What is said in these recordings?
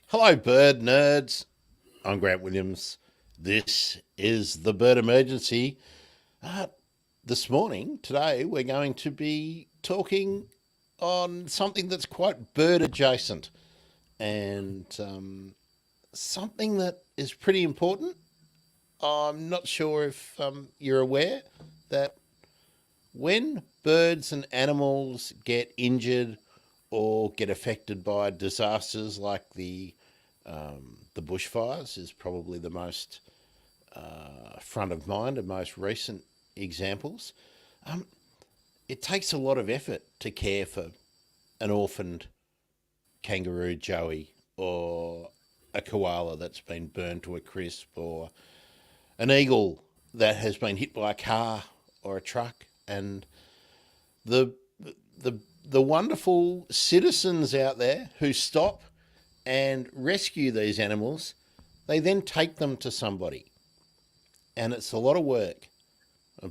Hello, bird nerds. I'm Grant Williams. This is the Bird Emergency. Uh, today, we're going to be talking on something that's quite bird adjacent and something that is pretty important. I'm not sure if you're aware that when birds and animals get injured or get affected by disasters like the bushfires is probably the most front of mind and most recent examples. Um, it takes a lot of effort to care for an orphaned kangaroo joey or a koala that's been burned to a crisp or an eagle that has been hit by a car or a truck, and the the wonderful citizens out there who stop and rescue these animals, they then take them to somebody. And it's a lot of work.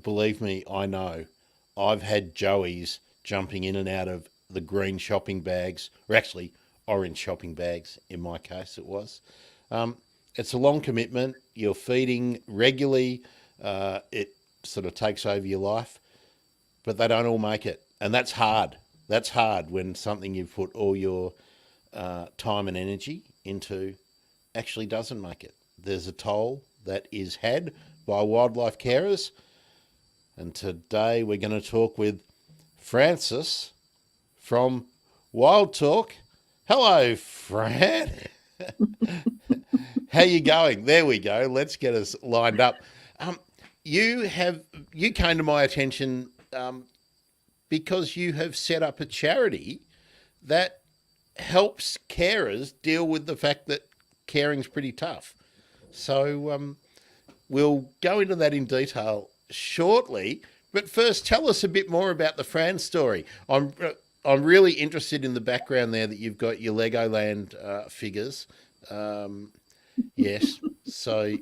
Believe me, I know. I've had joeys jumping in and out of the green shopping bags, or actually orange shopping bags in my case it was. Um, it's a long commitment. You're feeding regularly. It sort of takes over your life, but they don't all make it. And that's hard. That's hard when something you've put all your time and energy into actually doesn't make it. There's a toll that is had by wildlife carers. And today we're going to talk with Francis from Wild Talk. Hello, Fran. How you going? There we go. Let's get us lined up. Um, you came to my attention because you have set up a charity that helps carers deal with the fact that caring's pretty tough. So we'll go into that in detail shortly. But first, tell us a bit more about the Fran story. I'm really interested in the background there that you've got your Legoland figures. Um, yes, so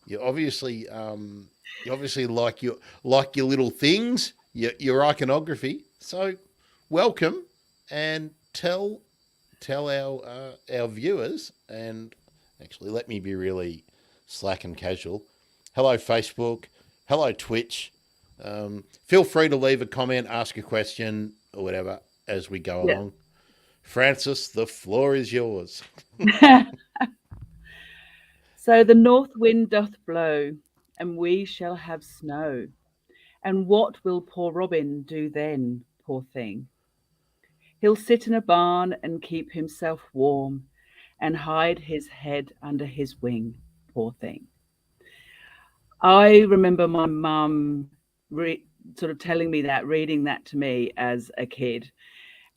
you obviously like your little things, your iconography. So welcome and tell our viewers, and actually let me be really slack and casual. Hello Facebook, hello Twitch. Feel free to leave a comment, ask a question or whatever as we go Yeah. along. Francis, the floor is yours. So the north wind doth blow, and we shall have snow. And what will poor Robin do then, poor thing? He'll sit in a barn and keep himself warm, and hide his head under his wing, poor thing. I remember my mum sort of telling me that, reading that to me as a kid.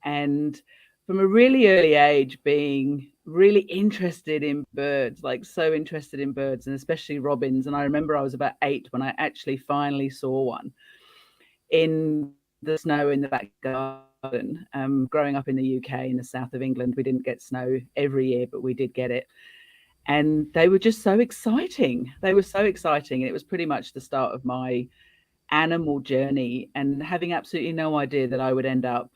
And from a really early age, being really interested in birds, like so interested in birds, and especially robins. And I remember I was about 8 when I actually finally saw one in the snow in the back garden. Growing up in the UK in the south of England, we didn't get snow every year, but we did get it. And they were just so exciting. They were so exciting. And it was pretty much the start of my animal journey, and having absolutely no idea that I would end up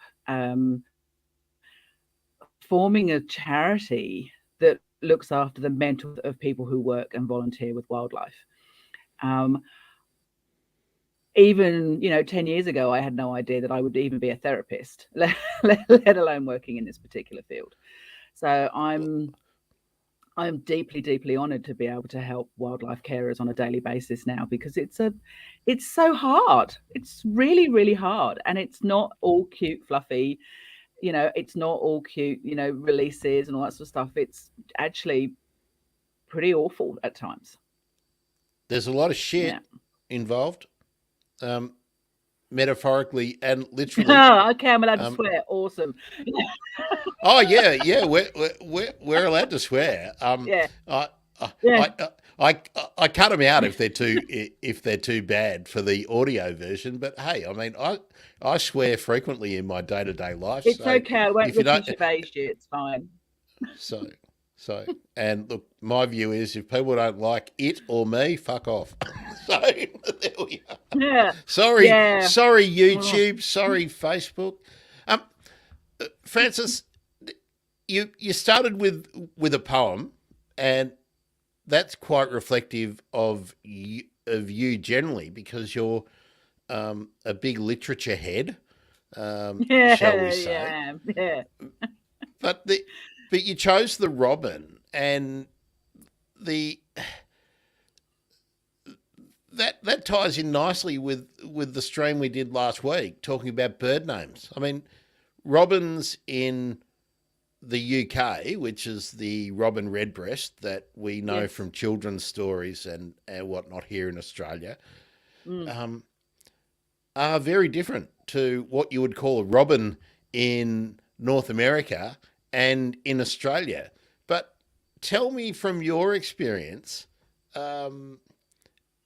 forming a charity that looks after the mental of people who work and volunteer with wildlife. Um, Even 10 years ago, I had no idea that I would even be a therapist, let alone working in this particular field. So I'm deeply, deeply honoured to be able to help wildlife carers on a daily basis now, because it's so hard. It's really, really hard, and it's not all cute, fluffy. It's not all cute, releases and all that sort of stuff. It's actually pretty awful at times. There's a lot of Yeah. shit involved, um, metaphorically and literally. Okay, I'm allowed to Um, swear. Awesome. oh yeah, yeah, we're allowed to swear. Yeah. I, Yeah. I, I cut them out if they're too bad for the audio version. But hey, I mean, I swear frequently in my day to day life. It's So okay. I won't if you look don't, into your age yet. It's fine. so so and look, my view is if people don't like it or me, fuck off. So there we are. Yeah. Yeah. Sorry Oh. YouTube, sorry Facebook. Um, Francis, you started with a poem, and that's quite reflective of you generally because you're a big literature head, shall we Yeah, say? yeah, yeah. But the but you chose the robin, and the that ties in nicely with the stream we did last week talking about bird names. I mean, robins in the UK, which is the robin redbreast that we know Yes. from children's stories and whatnot here in Australia, Mm. um, are very different to what you would call a robin in North America and in Australia. But tell me from your experience, um,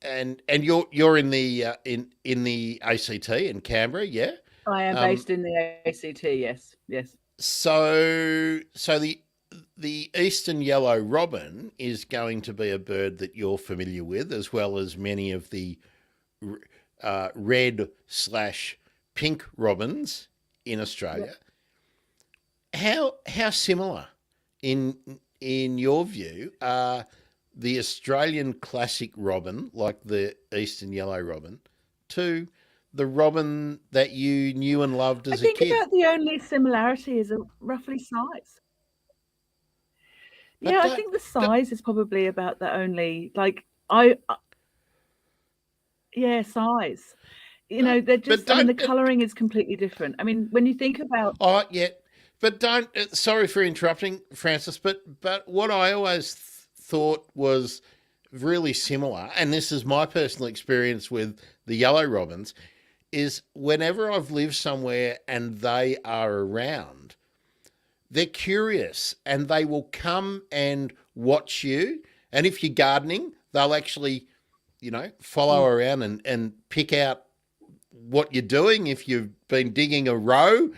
and you're in the ACT in Canberra, yeah. I am Um, based in the ACT. Yes, yes. so the eastern yellow robin is going to be a bird that you're familiar with, as well as many of the red slash pink robins in Yep. Australia. How similar in your view are the Australian classic robin, like the eastern yellow robin, to the robin that you knew and loved I as a think kid? about the only similarity is a roughly size. But Yeah, I think the don't size is probably about the only like I yeah, size. You don't know, they're but just I mean, the don't colouring is completely different. I mean, when you think about oh yeah, but don't. Sorry for interrupting, Francis. But what I always thought was really similar, and this is my personal experience with the yellow robins, is whenever I've lived somewhere and they are around, they're curious and they will come and watch you. And if you're gardening, they'll actually, follow mm, around and pick out what you're doing. If you've been digging a row,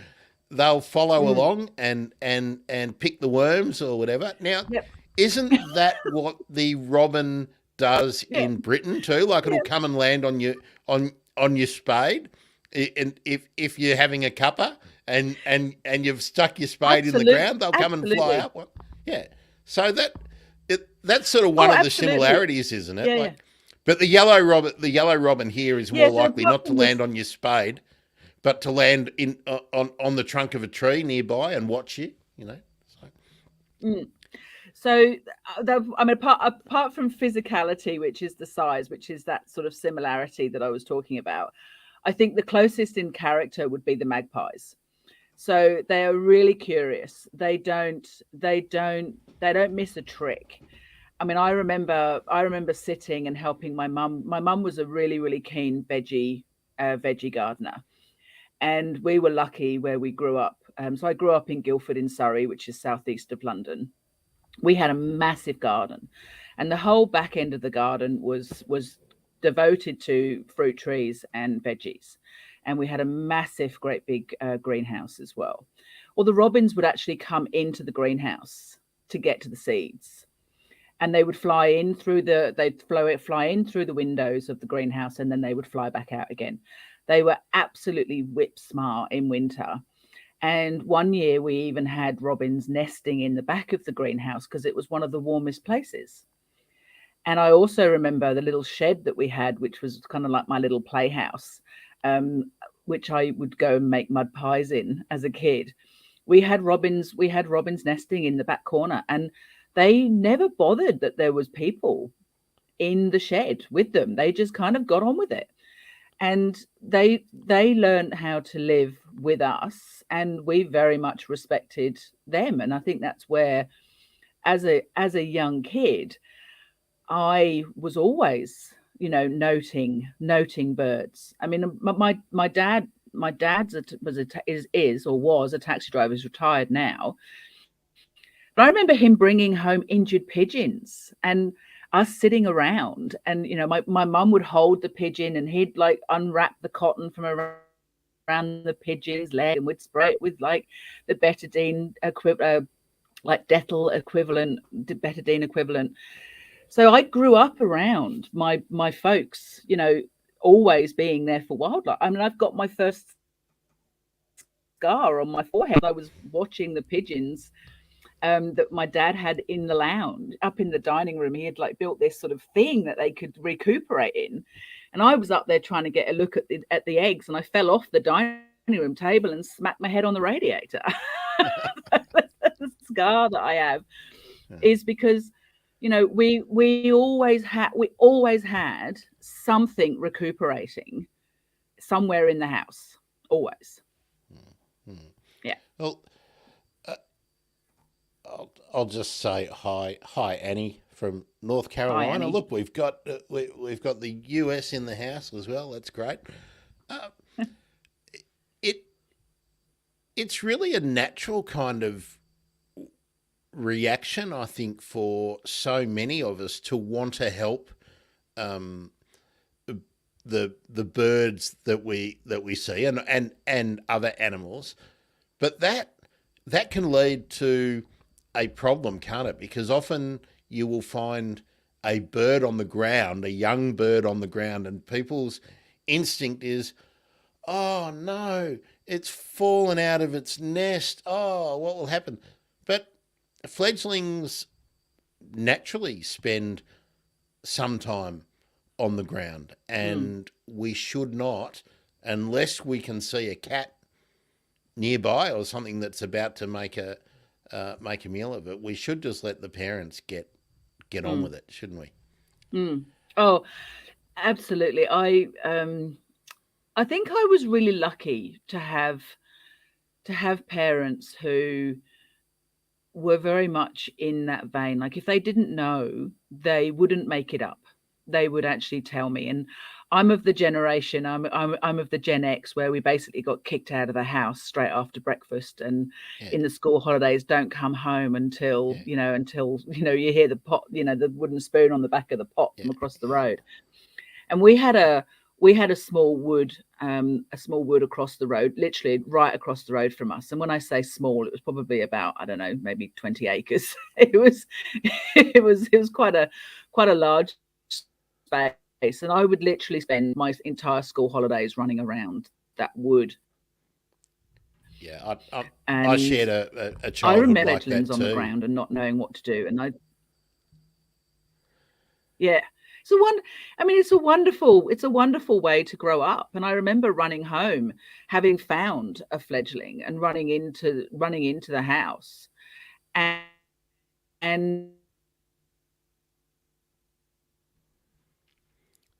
they'll follow mm, along and pick the worms or whatever. Now, yep, isn't that what the robin does yeah, in Britain too? Like it'll yeah, come and land on your spade, and if you're having a cuppa and you've stuck your spade in the absolutely, ground, they'll come and fly absolutely. up. Yeah, so that's sort of one Oh, of the absolutely. similarities, isn't it? Yeah, yeah. Like, but the yellow robin here is Yeah, more the likely not to robin land was on your spade, but to land in on the trunk of a tree nearby and watch you. So, mm. So, I mean, apart from physicality, which is the size, which is that sort of similarity that I was talking about, I think the closest in character would be the magpies. So they are really curious. They don't miss a trick. I mean, I remember sitting and helping my mum. My mum was a really really keen veggie gardener, and we were lucky where we grew up. So I grew up in Guildford in Surrey, which is southeast of London. We had a massive garden, and the whole back end of the garden was devoted to fruit trees and veggies, and we had a massive great big greenhouse as well. Well, the robins would actually come into the greenhouse to get to the seeds, and they would fly in through the windows of the greenhouse, and then they would fly back out again. They were absolutely whip smart in winter. And one year we even had robins nesting in the back of the greenhouse because it was one of the warmest places. And I also remember the little shed that we had, which was kind of like my little playhouse, um, which I would go and make mud pies in as a kid. We had robins nesting in the back corner, and they never bothered that there was people in the shed with them. They just kind of got on with it, and they learned how to live with us, and we very much respected them. And I think that's where, as a young kid, I was always, noting birds. I mean, my dad was or was a taxi driver. He's retired now, but I remember him bringing home injured pigeons and us sitting around. And, my mum would hold the pigeon and he'd like unwrap the cotton from around the pigeon's leg and would spray it with like the betadine equivalent. So I grew up around my folks, always being there for wildlife. I mean, I've got my first scar on my forehead. I was watching the pigeons that my dad had in the lounge, up in the dining room. He had like built this sort of thing that they could recuperate in, and I was up there trying to get a look at the eggs, and I fell off the dining room table and smacked my head on the radiator. The scar that I have is because, you know, we always had something recuperating somewhere in the house, always. Yeah. Well, I'll just say hi, Annie from North Hi, Carolina. Annie. Look, we've got the US in the house as well. That's great. Uh, it it's really a natural kind of reaction, I think, for so many of us to want to help um, the birds that we see and other animals, but that can lead to a problem, can't it? Because often you will find a bird on the ground, a young bird on the ground, and people's instinct is, oh no, it's fallen out of its nest. Oh, what will happen? But fledglings naturally spend some time on the ground, Mm, and we should not, unless we can see a cat nearby or something that's about to make a meal of it. We should just let the parents get on mm, with it, shouldn't we? mm. Oh, absolutely. I think I was really lucky to have parents who were very much in that vein. Like if they didn't know, they wouldn't make it up. They would actually tell me. And I'm of the generation. I'm of the Gen X where we basically got kicked out of the house straight after breakfast, and Yeah, in the school holidays don't come home until yeah, you hear the pot, the wooden spoon on the back of the pot yeah, from across the road. And we had a small wood across the road, literally right across the road from us. And when I say small, it was probably about, I don't know, maybe 20 acres. It was quite a large space, and I would literally spend my entire school holidays running around that wood. yeah. I And shared a I childhood remember like fledglings that on the too. ground and not knowing what to do. And yeah. It's a wonderful way to grow up. And I remember running home, having found a fledgling and running into the house. And and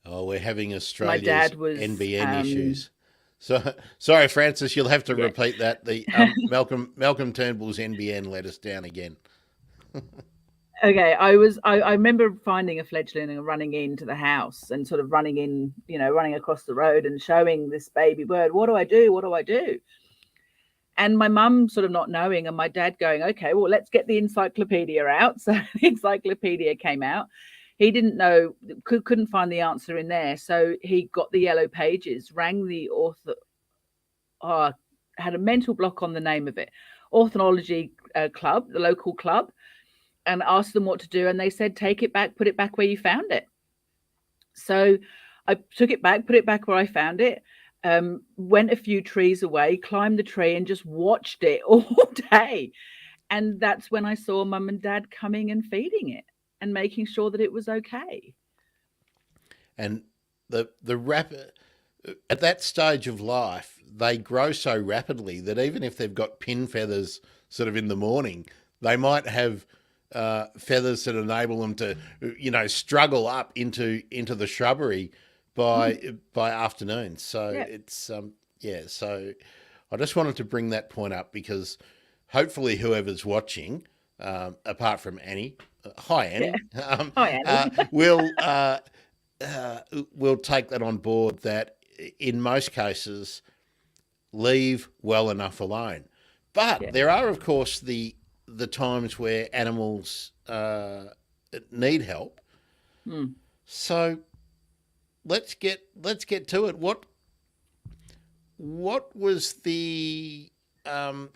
Oh, we're having my Australia's dad was NBN issues. So sorry, Francis, you'll have to yeah. repeat that. The Malcolm Turnbull's NBN let us down again. Okay, I remember finding a fledgling and running into the house and sort of running across the road and showing this baby bird, what do I do? What do I do? And my mum sort of not knowing, and my dad going, okay, well, let's get the encyclopedia out. So the encyclopedia came out. He didn't know, couldn't find the answer in there. So he got the yellow pages, rang the author, oh, had a mental block on the name of it, ornithology club, the local club, and asked them what to do. And they said, take it back, put it back where you found it. So I took it back, put it back where I found it, went a few trees away, climbed the tree, and just watched it all day. And that's when I saw mum and dad coming and feeding it and making sure that it was okay. And the rapid at that stage of life, they grow so rapidly that even if they've got pin feathers sort of in the morning, they might have feathers that enable them to, struggle up into the shrubbery Mm, by afternoon. So yeah, it's yeah. So I just wanted to bring that point up because hopefully whoever's watching, apart from Annie, hi yeah. Annie, Hi, Annie. uh, will take that on board that in most cases leave well enough alone. But Yeah. there are, of course, the times where animals need help. Mm. So let's get to it. What was the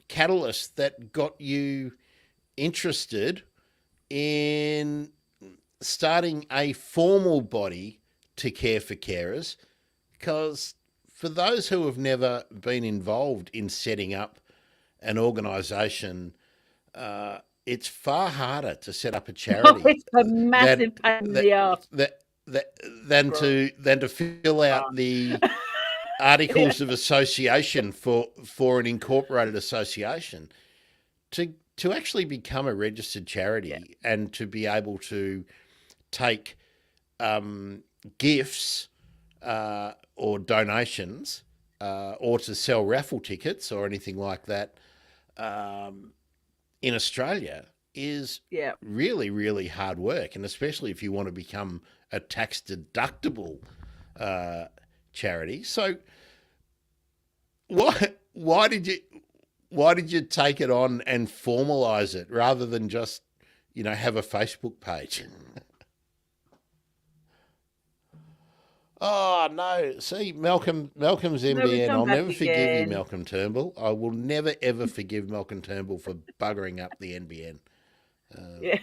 catalyst that got you interested in starting a formal body to care for carers? Because for those who have never been involved in setting up an organisation, it's far harder to set up a Oh, charity it's a than massive pain in that the ass. that that than to fill out the Yeah, articles of association for an incorporated association to actually become a registered yeah, charity and to be able to take gifts or donations or to sell raffle tickets or anything like that in Australia is yeah. really, really hard work. And especially if you want to become a tax deductible uh, charity. So why did you take it on and formalize it rather than just have a Facebook page? Oh no! See, Malcolm's No, we've NBN. come I'll back never forgive you, again. Malcolm Turnbull. I will never ever forgive Malcolm Turnbull for buggering up the NBN. Yeah,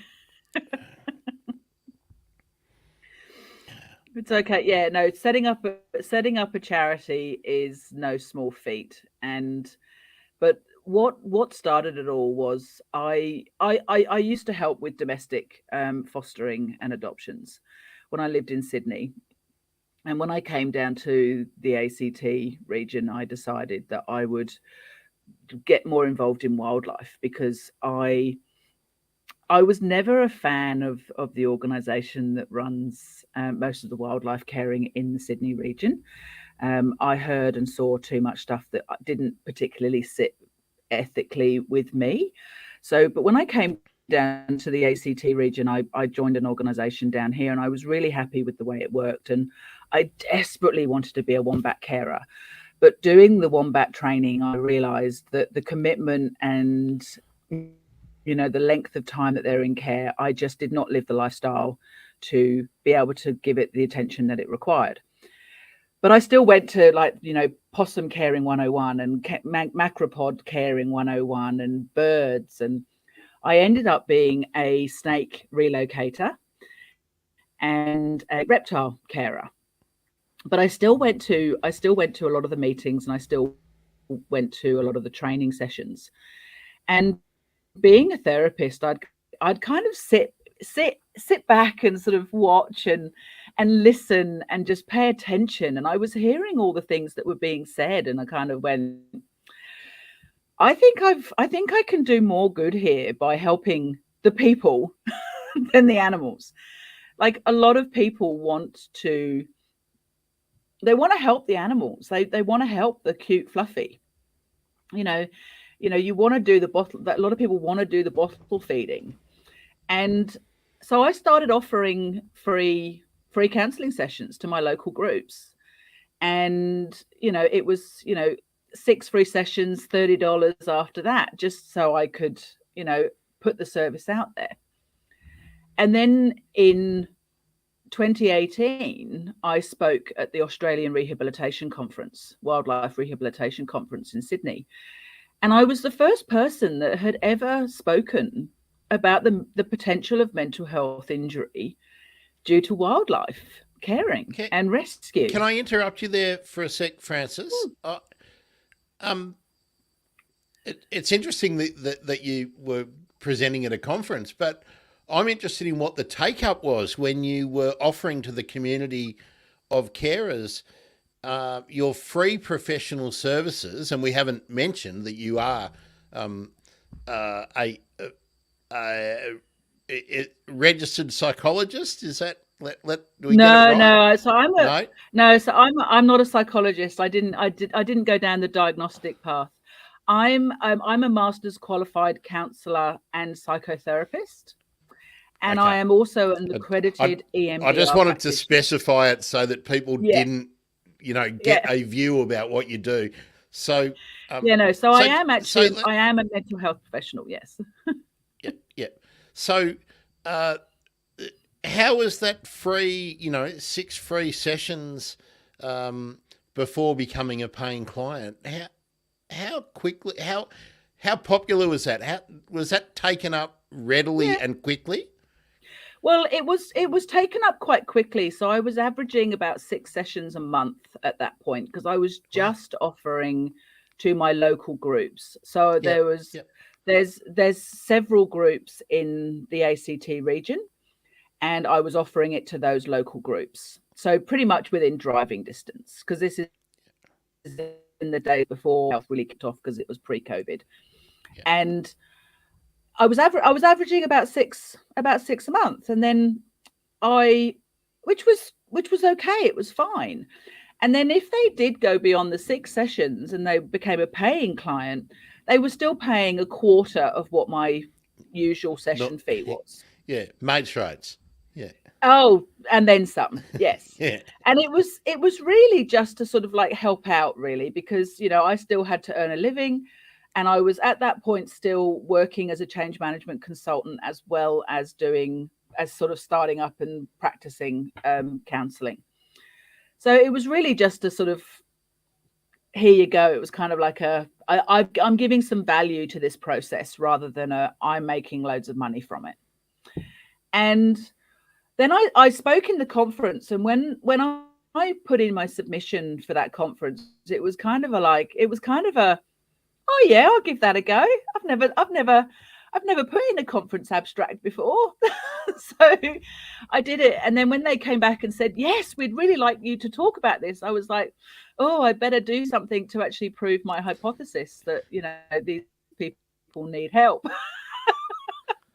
it's okay. Yeah, no, setting up a charity is no small feat, and but what started it all was I used to help with domestic fostering and adoptions when I lived in Sydney. And when I came down to the ACT region, I decided that I would get more involved in wildlife because I was never a fan of the organisation that runs most of the wildlife caring in the Sydney region. I heard and saw too much stuff that didn't particularly sit ethically with me. So, but when I came down to the ACT region, I joined an organisation down here, and I was really happy with the way it worked. And I desperately wanted to be a wombat carer. But doing the wombat training, I realised that the commitment and the length of time that they're in care, I just did not live the lifestyle to be able to give it the attention that it required. But I still went to possum caring 101 and macropod caring 101 and birds. And I ended up being a snake relocator and a reptile carer. But I still went to a lot of the meetings, and I still went to a lot of the training sessions. And being a therapist, I'd kind of sit back and sort of watch and listen and just pay attention. And I was hearing all the things that were being said, and I kind of went, I think I can do more good here by helping the people than the animals. Like, a lot of people they want to help the animals. They want to help the cute fluffy. You know, you want to do the bottle. That a lot of people want to do the bottle feeding, and so I started offering free counselling sessions to my local groups, and it was 6 free sessions, $30 after that, just so I could put the service out there. And then in 2018, I spoke at the Australian Rehabilitation Conference, Wildlife Rehabilitation Conference in Sydney. And I was the first person that had ever spoken about the potential of mental health injury due to wildlife caring Can, and rescue. can I interrupt you there for a sec, Francis? Um, it's interesting that you were presenting at a conference, but I'm interested in what the take up was when you were offering to the community of carers your free professional services, and we haven't mentioned that you are a registered psychologist. Is that do we get it No, right? no. So I'm a No. no. So I'm not a psychologist. I didn't go down the diagnostic path. I'm a master's qualified counsellor and psychotherapist, and I Okay. am also an I accredited I just EMDR wanted to practitioner. specify it so that people Yeah, didn't, get yeah, a view about what you do. So, yeah. No. So I so, am so, actually I am a mental health professional. Yes. yeah, yeah. So, uh, how was that free? 6 free sessions before becoming a paying client? How quickly? How popular was that? How was that taken up readily Yeah. and quickly? Well, it was taken up quite quickly. So I was averaging about 6 sessions a month at that point because I was Wow. just offering to my local groups. So there Yep. was Yep. There's several groups in the ACT region, and I was offering it to those local groups. So pretty much within driving distance, because this is in the days before health really kicked off because it was pre-COVID. Yeah. And I was averaging about six a month, and then I which was okay, it was fine. And then if they did go beyond the 6 sessions and they became a paying client, they were still paying a quarter of what my usual No, session fee was. yeah, mates rates. Yeah, Oh, and then some. Yes. yeah, And it was really just to sort of like help out really, because I still had to earn a living, and I was at that point still working as a change management consultant, as well as doing as sort of starting up and practicing counseling. So it was really just a sort of, here you go. It was kind of like I'm giving some value to this process rather than I'm making loads of money from it. And then I spoke in the conference, and when I put in my submission for that conference, it was kind of a, oh yeah, I'll give that a go. I've never put in a conference abstract before. So I did it. And then when they came back and said, yes, we'd really like you to talk about this, I was like, oh, I better do something to actually prove my hypothesis that, these people need help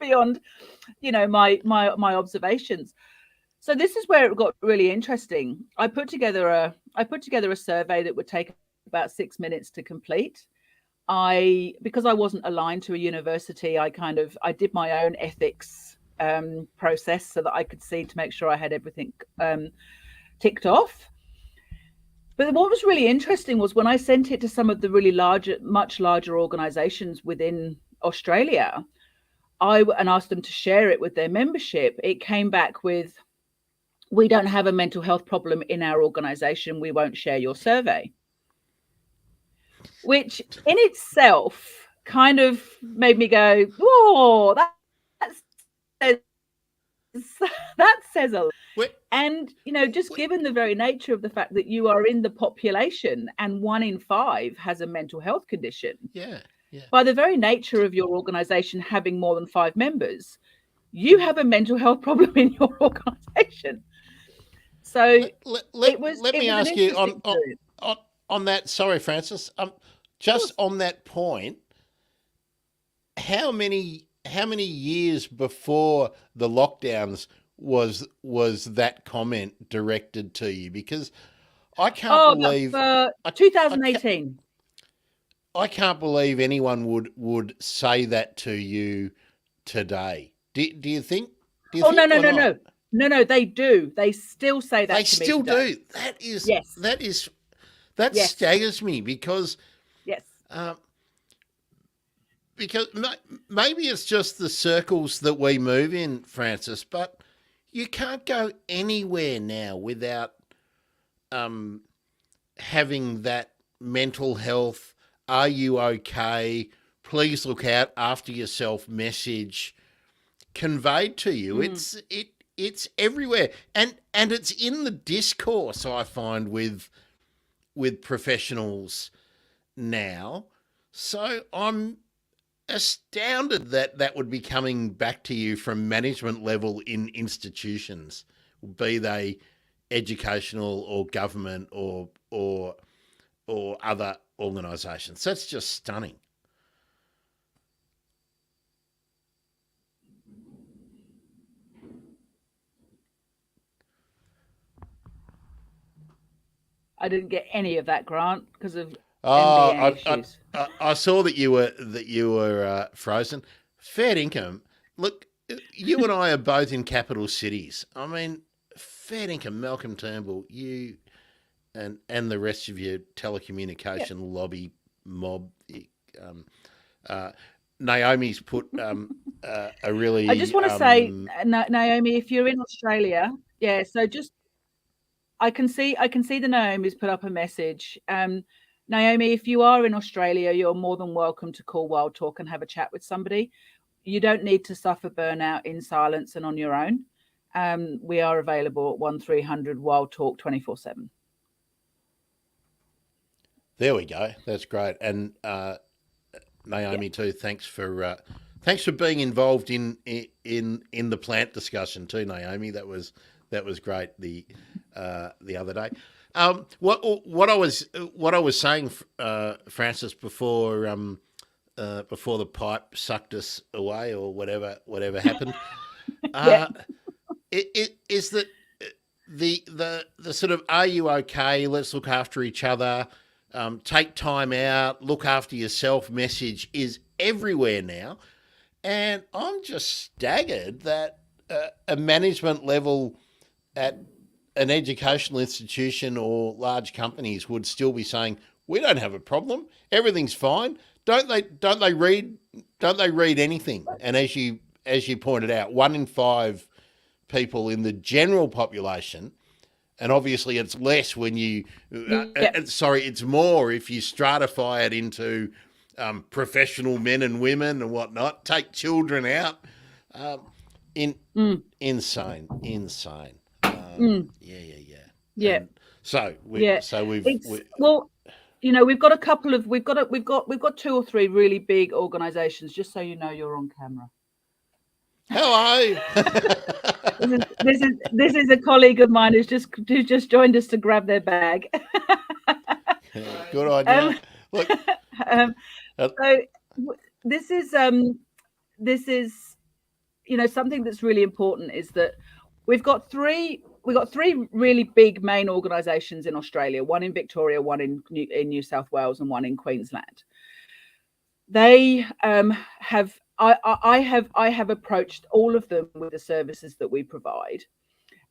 beyond, my observations. So this is where it got really interesting. I put together a survey that would take about 6 minutes to complete. Because I wasn't aligned to a university, I did my own ethics process so that I could see to make sure I had everything ticked off. But what was really interesting was when I sent it to some of the really much larger organizations within Australia, and asked them to share it with their membership, it came back with, we don't have a mental health problem in our organization, we won't share your survey. Which in itself kind of made me go, whoa, that says a lot. And, just given the very nature of the fact that you are in the population and 1 in 5 has a mental health condition. yeah, yeah. By the very nature of your organization having more than 5 members, you have a mental health problem in your organization. So let me ask you on that. Sorry, Francis. Just on that point, how many years before the lockdowns was that comment directed to you? Because I can't believe 2018. I can't believe anyone would say that to you today. Do you think? No, no, they do. They still say that. They to me still today. do. That is yes. That staggers me because yes. Because maybe it's just the circles that we move in, Francis, but you can't go anywhere now without having that mental health, are you okay, please look out after yourself message conveyed to you. It's everywhere. And it's in the discourse, I find, with professionals now. So I'm astounded that would be coming back to you from management level in institutions, be they educational or government or other organisations. That's just stunning. I didn't get any of that, Grant, because of NBN issues. I saw that you were frozen. Fair income. Look, you and I are both in capital cities. I mean, fair income. Malcolm Turnbull, you and the rest of your telecommunication lobby mob. Naomi's put a really. I just want to say, Naomi, if you're in Australia, so just. I can see the Naomi's put up a message. Naomi, if you are in Australia, you're more than welcome to call Wild Talk and have a chat with somebody. You don't need to suffer burnout in silence and on your own. We are available at 1300 Wild Talk 24/7. There we go. That's great. And Naomi too. Thanks for being involved in the plant discussion too, Naomi. That was great the other day. What I was saying, Francis, before the pipe sucked us away or whatever happened, Yeah. uh, it is that the sort of are you okay? Let's look after each other. Take time out. Look after yourself. Message is everywhere now, and I'm just staggered that a management level at an educational institution or large companies would still be saying we don't have a problem. Everything's fine. Don't they read anything? And as you pointed out, 1 in 5 people in the general population, and obviously it's less when Yeah. it's more if you stratify it into professional men and women and whatnot. Take children out. In Mm, insane. mm, Yeah. yeah. And so we Yeah. so we've It's we, well, we've got a couple of we've got 2 or 3 really big organizations, just so you know you're on camera. hello. This is a colleague of mine who's just joined us to grab their bag. Good on you. um, Look, um, uh, so this is something that's really important is that we've got three really big main organisations in Australia, one in Victoria, one in New South Wales, and one in Queensland. They have I have approached all of them with the services that we provide,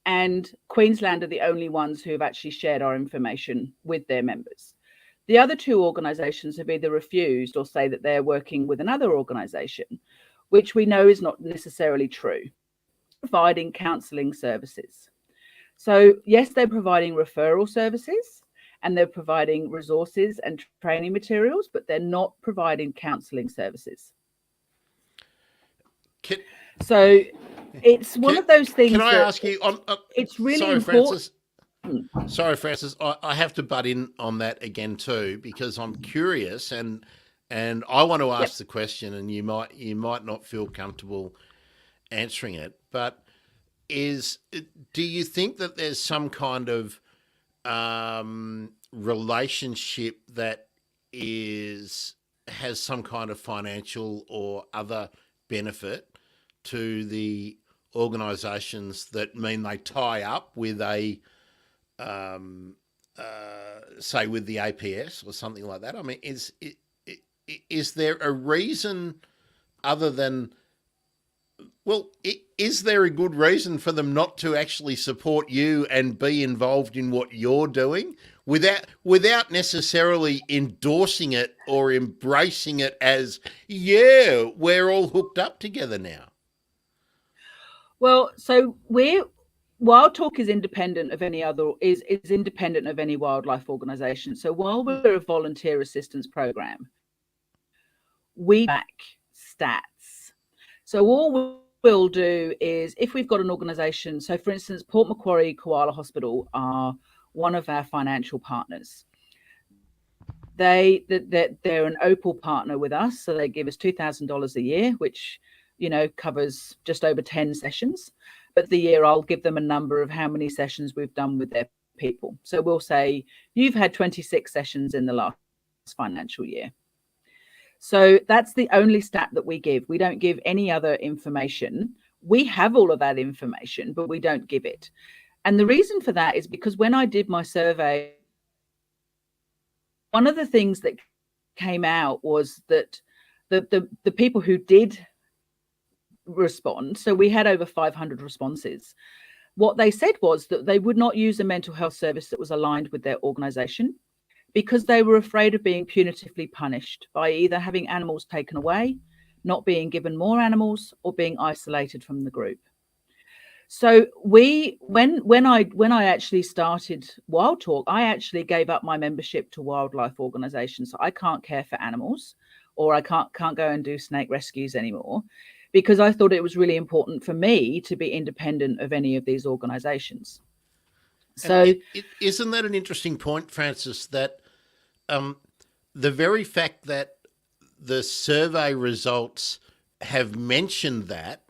and Queensland are the only ones who have actually shared our information with their members. The other 2 organisations have either refused or say that they're working with another organisation, which we know is not necessarily true, providing counselling services. So, yes, they're providing referral services and they're providing resources and training materials, but they're not providing counselling services. can, So, it's one can, of those can things I that ask you on? it's really Sorry, important. Francis. Sorry, Francis. I have to butt in on that again too because I'm curious and I want to Yep. ask the question, and you might not feel comfortable answering it, but is do you think that there's some kind of relationship that has some kind of financial or other benefit to the organisations that mean they tie up with a say with the APS or something like that? I mean, is there a reason other than well, is there a good reason for them not to actually support you and be involved in what you're doing without necessarily endorsing it or embracing it as yeah, we're all hooked up together now? Well, so we're Wild Talk is independent of any other is independent of any wildlife organisation. So while we're a volunteer assistance program, we back stats. So all we'll do is if we've got an organisation, so for instance, Port Macquarie Koala Hospital are one of our financial partners. They're an Opal partner with us, so they give us $2,000 a year, which covers just over 10 sessions. But the year I'll give them a number of how many sessions we've done with their people. So we'll say you've had 26 sessions in the last financial year. So that's the only stat that we give. We don't give any other information. We have all of that information, but we don't give it. And the reason for that is because when I did my survey, one of the things that came out was that the people who did respond, so we had over 500 responses, what they said was that they would not use a mental health service that was aligned with their organisation because they were afraid of being punitively punished by either having animals taken away, not being given more animals, or being isolated from the group. So when I actually started Wild Talk, I actually gave up my membership to wildlife organisations. So I can't care for animals, or I can't go and do snake rescues anymore, because I thought it was really important for me to be independent of any of these organisations. And So isn't that an interesting point, Francis? That the very fact that the survey results have mentioned that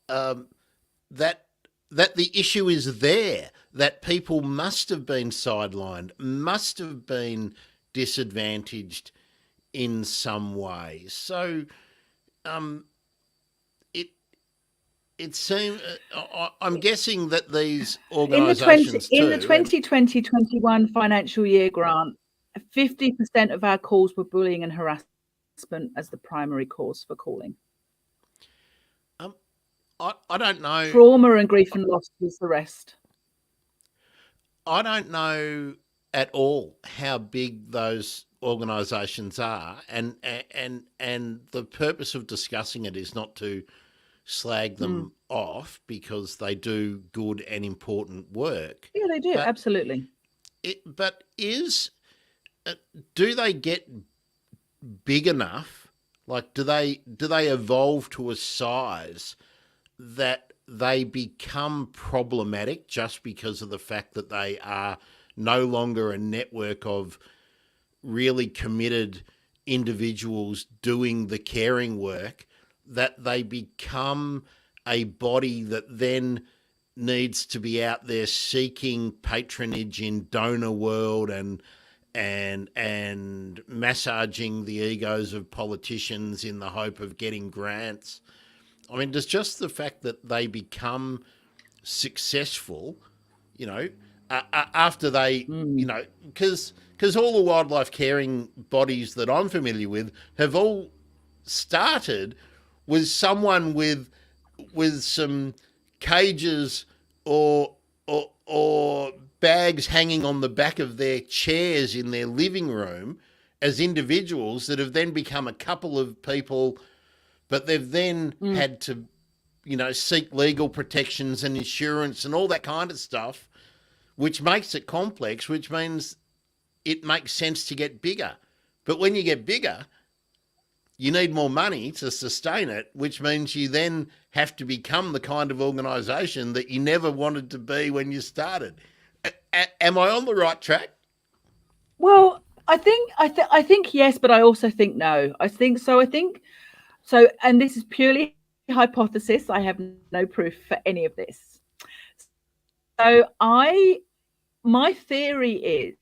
that the issue is there, that people must have been sidelined, must have been disadvantaged in some way. So it it seems I'm guessing that these organisations In the too. 2020-21 financial year grant, 50% of our calls were bullying and harassment as the primary cause for calling. I don't know. Trauma and grief and loss was the rest. I don't know at all how big those organisations are, and the purpose of discussing it is not to slag them off because they do good and important work. Yeah, they do, But absolutely. do they get big enough? Like, do they evolve to a size that they become problematic just because of the fact that they are no longer a network of really committed individuals doing the caring work, that they become a body that then needs to be out there seeking patronage in donor world and massaging the egos of politicians in the hope of getting grants? I mean, does just the fact that they become successful, you know, after they, because all the wildlife caring bodies that I'm familiar with have all started with someone with some cages or bags hanging on the back of their chairs in their living room as individuals that have then become a couple of people, but they've then had to, seek legal protections and insurance and all that kind of stuff, which makes it complex, which means it makes sense to get bigger. But when you get bigger, you need more money to sustain it, which means you then have to become the kind of organisation that you never wanted to be when you started. Am I on the right track? Well, I think yes, but I also think no. I think so, and this is purely hypothesis. I have no proof for any of this. So my theory is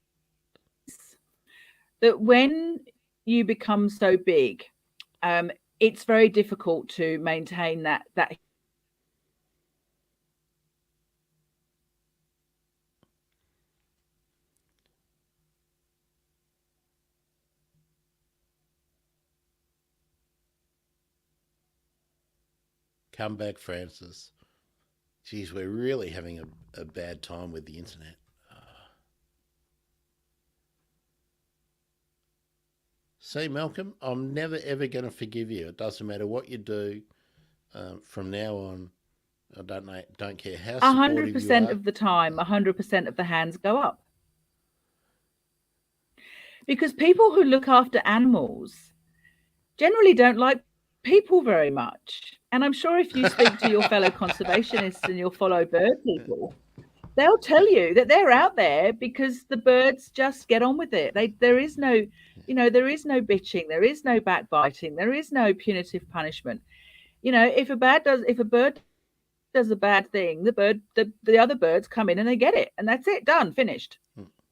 that when you become so big, it's very difficult to maintain that Come back, Francis. Geez, we're really having a bad time with the internet. See, Malcolm, I'm never ever going to forgive you. It doesn't matter what you do from now on. I don't care how supportive you 100% are. of the time, 100% of the hands go up. Because people who look after animals generally don't like people very much. And I'm sure if you speak to your fellow conservationists and your fellow bird people, they'll tell you that they're out there because the birds just get on with it. There is no, there is no bitching, there is no backbiting, there is no punitive punishment. If a bird does a bad thing, the other birds come in and they get it, and that's it, done, finished.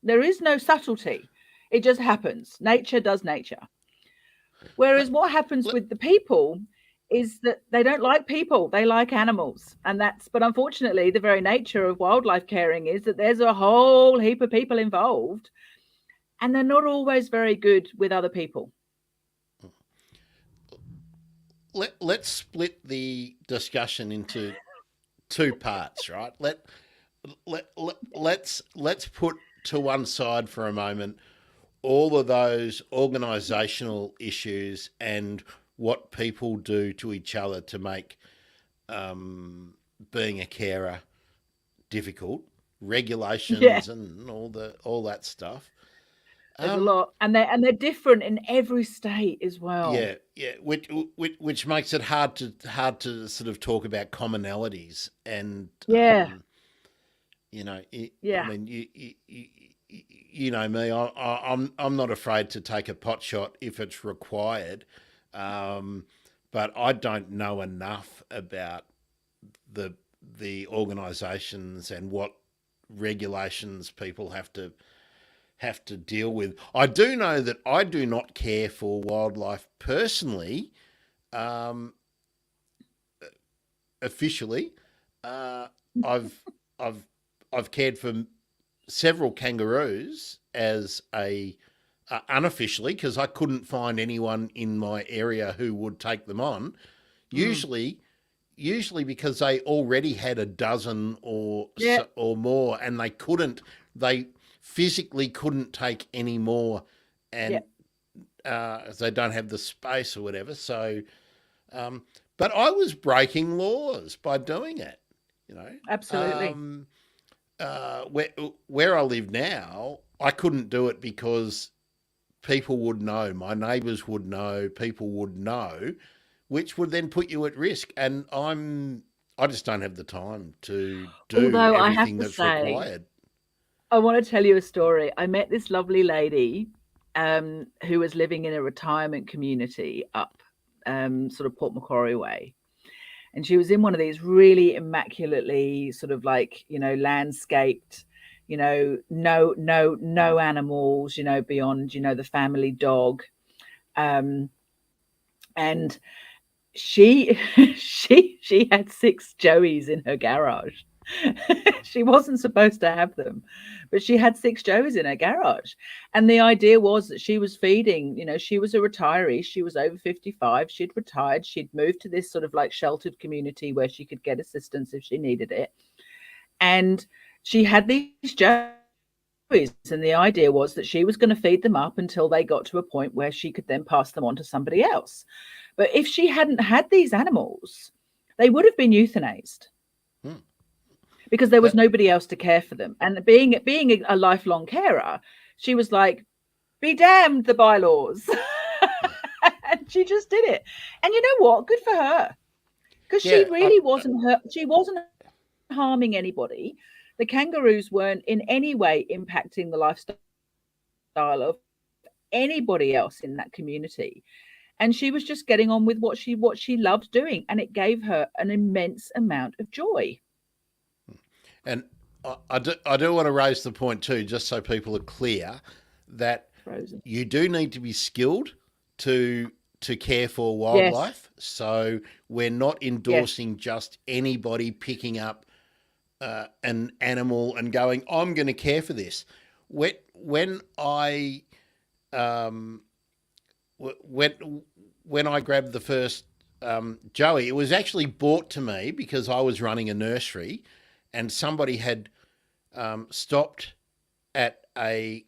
There is no subtlety. It just happens. Nature does nature. Whereas what happens with the people is that they don't like people, they like animals. But unfortunately, the very nature of wildlife caring is that there's a whole heap of people involved, and they're not always very good with other people. Let's split the discussion into two parts, right? Let's put to one side for a moment all of those organisational issues and what people do to each other to make being a carer difficult, regulations and all that stuff. There's a lot, and they're different in every state as well. Yeah, which makes it hard to sort of talk about commonalities and I mean, you know me, I'm not afraid to take a pot shot if it's required, um, but I don't know enough about the the organisations and what regulations people have to deal with. I do know that I do not care for wildlife personally, um, officially. Uh, I've I've I've cared for several kangaroos as a unofficially because I couldn't find anyone in my area who would take them on. Mm. Usually, usually because they already had a dozen Yeah, or more, and they physically couldn't take any more, yeah, and they don't have the space or whatever. So, um, but I was breaking laws by doing it. You know, absolutely. where I live now, I couldn't do it because people would know, my neighbours would know, people would know, which would then put you at risk. And I just don't have the time to do Although I have everything to that's say, required. I want to tell you a story. I met this lovely lady who was living in a retirement community up sort of Port Macquarie way. And she was in one of these really immaculately sort of like, landscaped, no animals, beyond, the family dog. Um, and she she had six joeys in her garage. She wasn't supposed to have them, but she had six joeys in her garage. And the idea was that she was feeding, she was a retiree, she was over 55, she'd retired, she'd moved to this sort of like sheltered community where she could get assistance if she needed it. And she had these joeys, and the idea was that she was going to feed them up until they got to a point where she could then pass them on to somebody else. But if she hadn't had these animals, they would have been euthanized Hmm. because there was That nobody else to care for them. And being a lifelong carer, she was like, "Be damned the bylaws," yeah, and she just did it. And you know what? Good for her, because she yeah. really wasn't hurt. She wasn't harming anybody. The kangaroos weren't in any way impacting the lifestyle of anybody else in that community, and she was just getting on with what she loved doing, and it gave her an immense amount of joy. And I do want to raise the point too, just so people are clear, that Frozen. you do need to be skilled to care for Yes, wildlife. So we're not yes. endorsing just anybody picking up an animal and going, "I'm going to care for this." When I um, when I grabbed the first Joey, it was actually brought to me because I was running a nursery, and somebody had stopped at a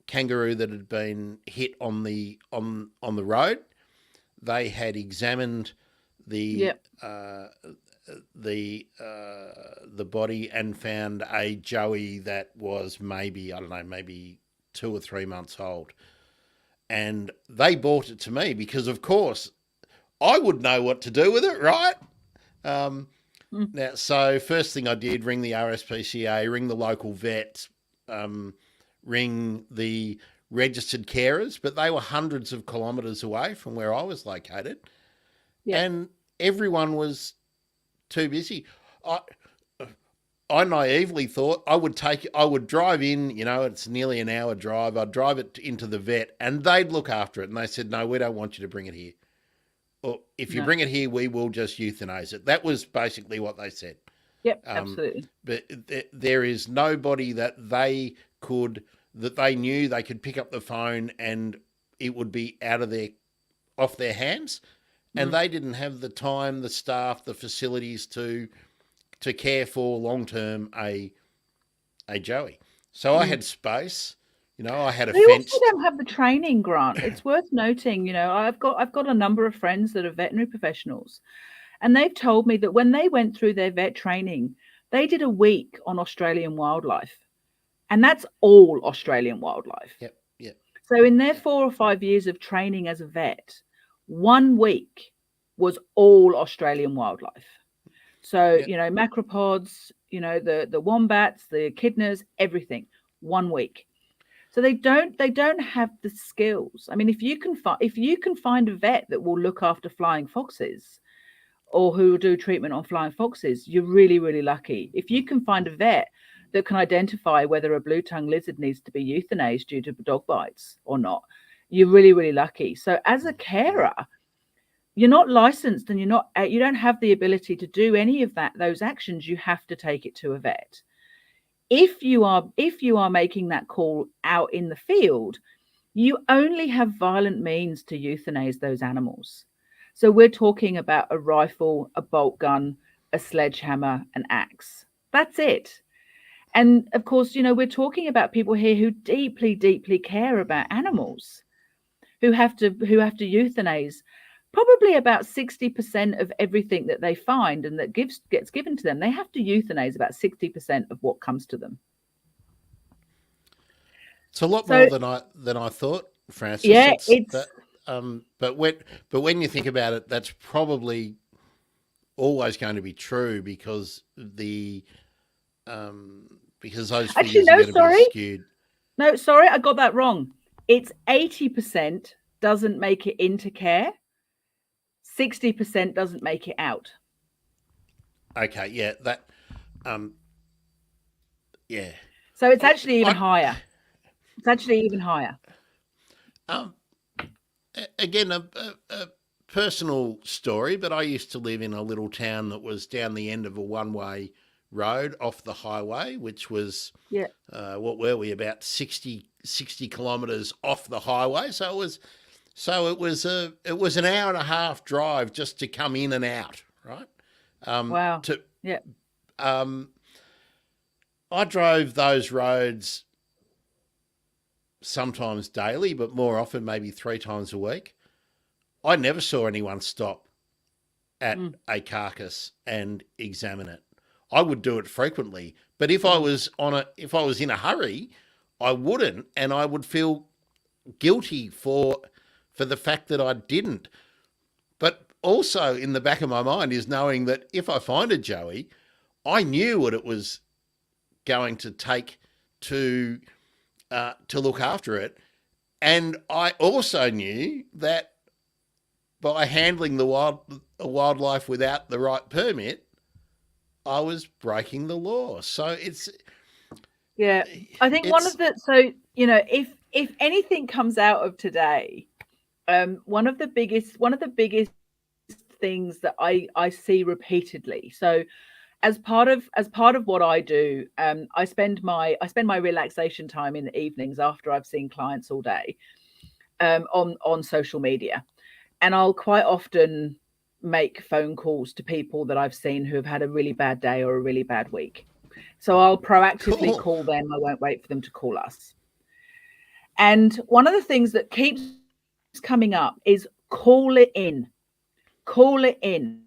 kangaroo that had been hit on the road. They had examined the Yep. the body and found a joey that was maybe, I don't know, maybe 2 or 3 months old, and they brought it to me because of course I would know what to do with it, right? Um, Mm. Now, so first thing I did, ring the RSPCA, ring the local vets, um, ring the registered carers, but they were hundreds of kilometres away from where I was located, Yep. and everyone was too busy. I I naively thought I would drive in, it's nearly an hour drive. I'd drive it into the vet and they'd look after it. And they said, no, we don't want you to bring it here. Or if you No. bring it here, we will just euthanize it. That was basically what they said. Yep. Um, Absolutely. but there is nobody that they knew they could pick up the phone and it would be off their hands. And Mm. they didn't have the time, the staff, the facilities to care for long term a joey. So I Mm. had space, I had a They also fenced. don't have the training, Grant. It's worth noting, I've got a number of friends that are veterinary professionals, and they've told me that when they went through their vet training, they did a week on Australian wildlife, and that's all Australian wildlife. Yep, yep, So in their 4 or 5 years of training as a vet, 1 week was all Australian wildlife. So, yep. macropods, the wombats, the echidnas, everything, 1 week. So they don't have the skills. I mean, if you can find a vet that will look after flying foxes, or who will do treatment on flying foxes, you're really, really lucky. If you can find a vet that can identify whether a blue-tongued lizard needs to be euthanized due to dog bites or not, you're really, really lucky. So as a carer, you're not licensed, and you don't have the ability to do any of those actions. You have to take it to a vet. If you are making that call out in the field, you only have violent means to euthanize those animals. So we're talking about a rifle, a bolt gun, a sledgehammer, an axe. That's it. And of course, we're talking about people here who deeply, deeply care about animals, who have to euthanize probably about 60% of everything that they find and that gets given to them. They have to euthanize about 60% of what comes to them. It's a lot So more than I thought, Francis. yeah, It's it's that, but when you think about it, that's probably always going to be true because those actually figures are no, going to be sorry. skewed. No, sorry, I got that wrong. It's 80% doesn't make it into care, 60% doesn't make it out. Okay, yeah, um, yeah. So it's actually even I, higher. It's actually even higher. um, again, a personal story, but I used to live in a little town that was down the end of a one-way road off the highway, which was Yeah. what were we, about 60 kilometres off the highway. So it was an hour and a half drive just to come in and out, right? Wow. To Yeah. um, I drove those roads sometimes daily, but more often maybe 3 times a week. I never saw anyone stop at Mm, a carcass and examine it. I would do it frequently, but if I mm. was in a hurry, I wouldn't, and I would feel guilty for the fact that I didn't. But also in the back of my mind is knowing that if I find a joey, I knew what it was going to take to look after it, and I also knew that by handling the wildlife without the right permit, I was breaking the law. So Yeah. I think it's if anything comes out of today, one of the biggest things that I see repeatedly. So as part of what I do, I spend my relaxation time in the evenings after I've seen clients all day, on social media, and I'll quite often make phone calls to people that I've seen who have had a really bad day or a really bad week. So I'll proactively cool. call them. I won't wait for them to call us. And one of the things that keeps coming up is call it in. Call it in.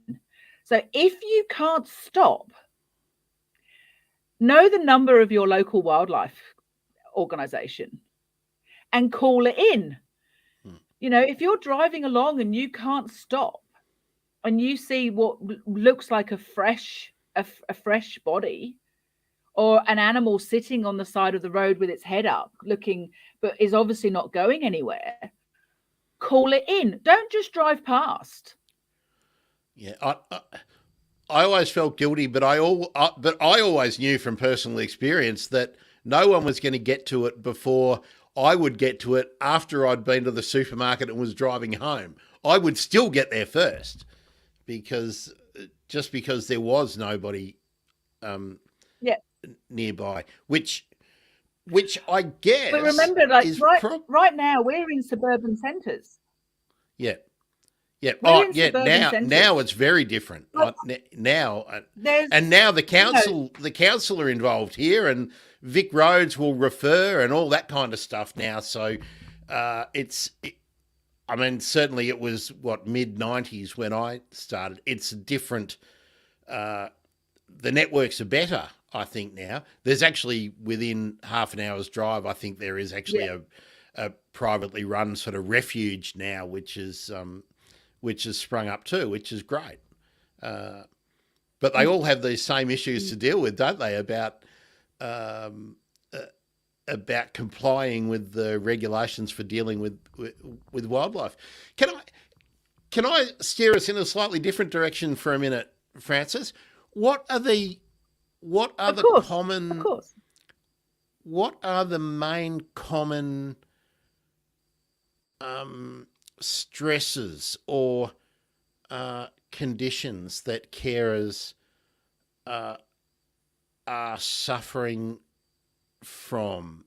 So if you can't stop, know the number of your local wildlife organization and call it in. If you're driving along and you can't stop and you see what looks like a fresh body, or an animal sitting on the side of the road with its head up looking, but is obviously not going anywhere, call it in. Don't just drive past. Yeah, I always felt guilty, but I always knew from personal experience that no one was going to get to it before I would get to it after I'd been to the supermarket and was driving home. I would still get there first because there was nobody Yeah. nearby, which I But guess remember, like is right now, we're in suburban centres. yeah. Yeah. We're Oh, in yeah. suburban Now centres. it's very different. Like, Now, there's, and now the you know, council are involved here, and Vic Roads will refer and all that kind of stuff now. So, I mean, certainly it was mid-90s when I started. It's different. The networks are better, I think now. There's actually within half an hour's drive, I think there is actually yeah, a privately run sort of refuge now, which has sprung up too, which is great. But they all have these same issues to deal with, don't they? About about complying with the regulations for dealing with wildlife. Can I can I steer us in a slightly different direction for a minute, Francis? What are the what are Of the course, of common course. what are the main common stresses or conditions that carers uh, are suffering from?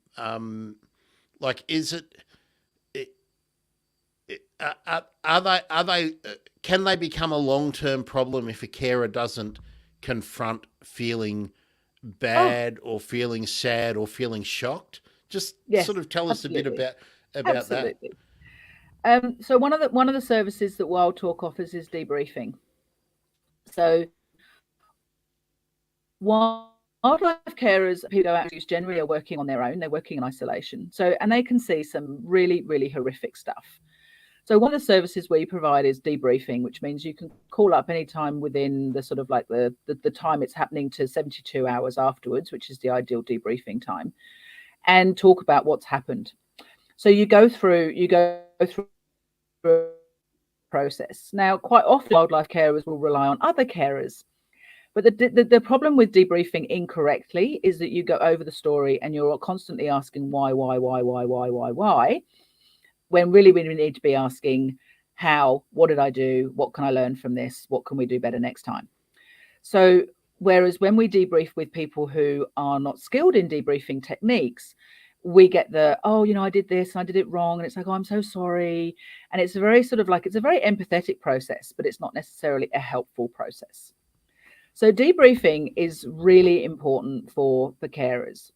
Like, is it are they can they become a long term problem if a carer doesn't confront feeling Oh, bad or feeling sad or feeling shocked? Just yes, sort of tell us a bit absolutely, about that. absolutely. So one of the services that Wild Talk offers is debriefing. So wildlife carers, people go out use generally are working on their own. They're working in isolation. So and they can see some really really horrific stuff. So one of the services we provide is debriefing, which means you can call up anytime within the sort of like the time it's happening to 72 hours afterwards, which is the ideal debriefing time, and talk about what's happened. So you go through a process. Now, quite often wildlife carers will rely on other carers. But the problem with debriefing incorrectly is that you go over the story and you're constantly asking why, when really we need to be asking how, what did I do, what can I learn from this, what can we do better next time. So whereas when we debrief with people who are not skilled in debriefing techniques, we get the, oh, I did this and I did it wrong, and it's like, oh, I'm so sorry. And it's a very sort of like, it's a very empathetic process, but it's not necessarily a helpful process. So debriefing is really important for the carers.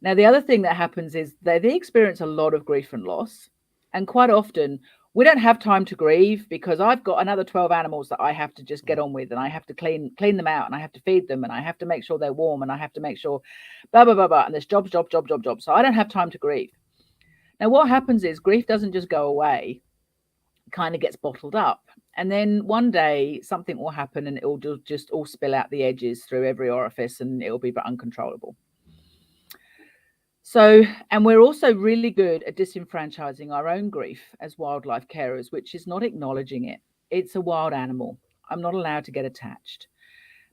Now, the other thing that happens is they experience a lot of grief and loss. And quite often, we don't have time to grieve because I've got another 12 animals that I have to just get on with, and I have to clean them out, and I have to feed them, and I have to make sure they're warm, and I have to make sure blah, blah, blah, blah. And there's job. So I don't have time to grieve. Now, what happens is grief doesn't just go away, it kind of gets bottled up. And then one day something will happen and it will just all spill out the edges through every orifice and it'll be uncontrollable. So, and we're also really good at disenfranchising our own grief as wildlife carers, which is not acknowledging it. It's a wild animal. I'm not allowed to get attached.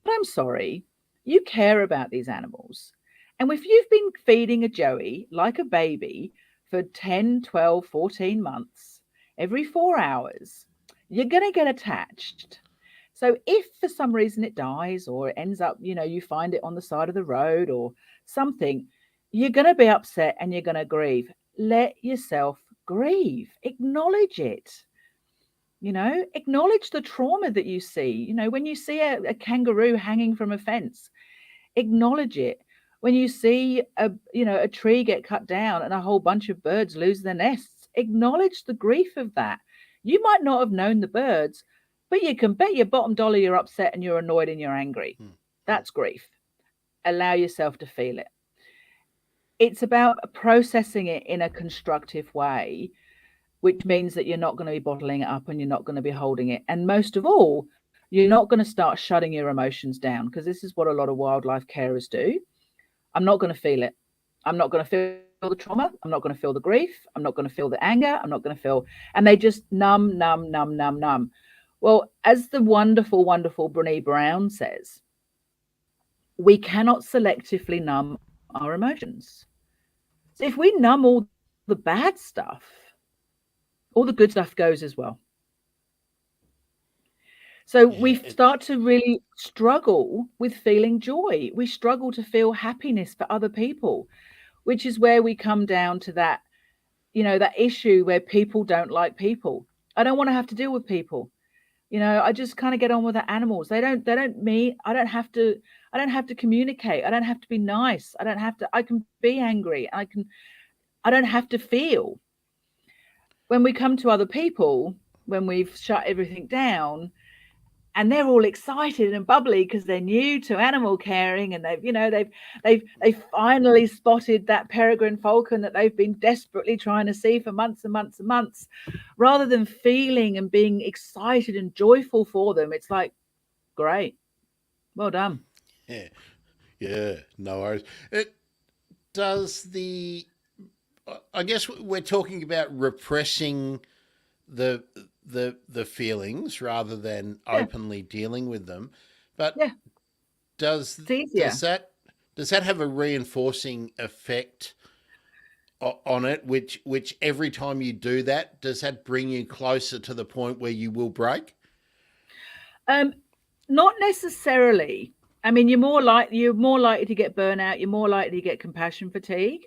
But I'm sorry, you care about these animals. And if you've been feeding a joey like a baby for 10, 12, 14 months, every 4 hours, you're going to get attached. So if for some reason it dies or it ends up, you find it on the side of the road or something, you're going to be upset and you're going to grieve. Let yourself grieve. Acknowledge it. Acknowledge the trauma that you see. When you see a kangaroo hanging from a fence, acknowledge it. When you see a tree get cut down and a whole bunch of birds lose their nests, acknowledge the grief of that. You might not have known the birds, but you can bet your bottom dollar you're upset and you're annoyed and you're angry. That's grief. Allow yourself to feel it. It's about processing it in a constructive way, which means that you're not going to be bottling it up and you're not going to be holding it. And most of all, you're not going to start shutting your emotions down, because this is what a lot of wildlife carers do. I'm not going to feel it. I'm not going to feel the trauma. I'm not going to feel the grief. I'm not going to feel the anger. I'm not going to feel, and they just numb, numb, numb, numb, numb. Well, as the wonderful, wonderful Brené Brown says, we cannot selectively numb our emotions. So if we numb all the bad stuff, all the good stuff goes as well. So we Yeah, start to really struggle with feeling joy. We struggle to feel happiness for other people, which is where we come down to that, that issue where people don't like people. I don't want to have to deal with people. I just kind of get on with the animals. They don't mean, I don't have to communicate. I don't have to be nice. I can be angry. I don't have to feel. When we come to other people, when we've shut everything down, and they're all excited and bubbly because they're new to animal caring, and they've finally spotted that peregrine falcon that they've been desperately trying to see for months and months and months. Rather than feeling and being excited and joyful for them, it's like, great, well done. yeah, yeah. No worries. does the I guess we're talking about repressing the the feelings rather than Yeah, openly dealing with them. But yeah, does it's easier. does that does that have a reinforcing effect on it? Which every time you do that, does that bring you closer to the point where you will break? Um, Not necessarily. I mean, you're more likely to get burnout. You're more likely to get compassion fatigue.